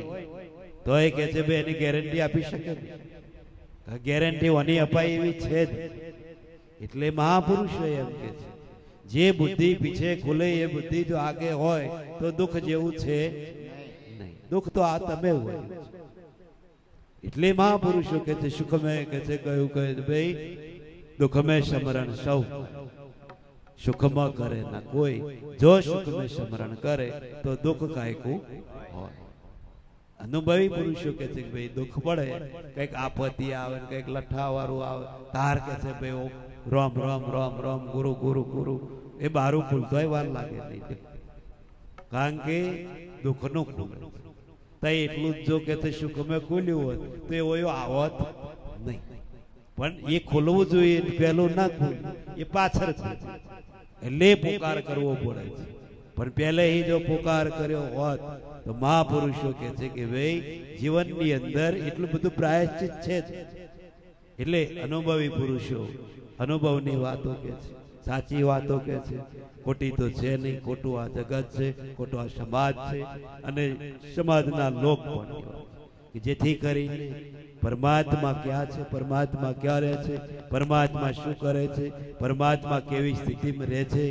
તો એ કે છે ભાઈ એની ગેરંટી આપી શકે ને, ગેરંટી ઓની અપાય એવી છે જ. એટલે મહાપુરુષો એમ કે છે જે બુદ્ધિ પીછે ખુલે એ બુદ્ધિ જો આગે હોય તો દુઃખ જેવું છે નહીં. દુઃખ તો આ તમે હોય. એટલે મહાપુરુષો કે છે સુખ મેં કે છે કહ્યું કહે ભાઈ દુઃખ મેં સ્મરણ સૌ સુખમાં કરે ના કોઈ. જો સુખ મેં સ્મરણ કરે તો દુઃખ કાયકું હોય. અનુભવી પુરુષો કે છે કે ભાઈ દુઃખ પડે, કઈક આપત્તિ આવે ને કઈક લઠ્ઠાવાળું આવે તાર કે છે ભાઈ રામ રામ રામ રામ ગુરુ ગુરુ ગુરુ એ બારું ખુલતોય વાર લાગે નહીં. કારણ કે દુઃખનું ખુલે તઈ એટલું જ જો કે છે સુખ મેં ખુલ્યું હોત તો એ ઓયો આવત નહીં. પણ એ ખોલવું જોઈએ, પહેલું ના ખુલ્યું એ પાછળ ખુલે એટલે પોકાર કરવો પડે છે. પણ પહેલે જો પોકાર કર્યો હોત તો મહાપુરુષો કે છે કે ભાઈ જીવનની અંદર એટલું બધું પ્રાયશ્ચિત છે જ. એટલે અનુભવી પુરુષો અનુભવની વાતો કે છે, સાચી વાતો કે છે. ખોટી તો છે નહીં. ખોટું આ જગત છે, ખોટો આ સમાજ છે અને સમાજના લોક પણ કે જેથી કરીને પરમાત્મા ક્યાં છે, પરમાત્મા ક્યાં રહે છે, પરમાત્મા શું કરે છે, પરમાત્મા કેવી સ્થિતિમાં રહે છે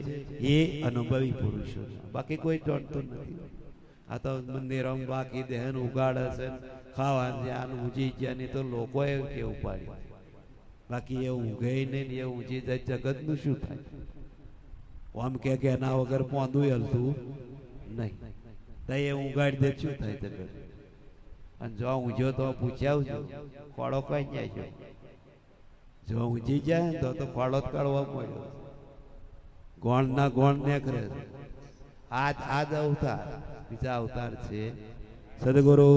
એ અનુભવી પુરુષો. બાકી કોઈ જાણતું નથી. આ તો મંદિરોમાં બાકી દહેન ઉગાડે છે, ખાવાનું જ્યાં ઊંચી જ્યાં તો લોકોએ કેવું પાડ્યું. બાકી એ ઊંઘે નહીં, એ ઊંચી જાય જગતનું શું થાય? આમ કે એના વગર પોંદું હલતું નહીં. તો એ ઊંઘાડી દે શું થાય જગત? અને જો ઊંઝો તો પૂછ્યા ખોડો કઈ જાય. જો ઊંઘી જાય તો ખોડો જ કાઢવા મળ્યો. ગોણ ના ગોણ ને કરે. આજ અવતાર બીજા અવતાર છે સદગુરુ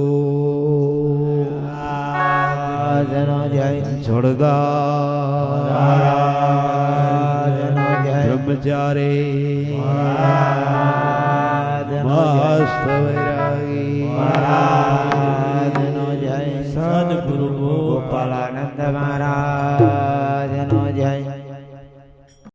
બ્રહ્મચારી મસ્ત વૈરાગી સદગુરુ ગોપાલાનંદ મહારાજ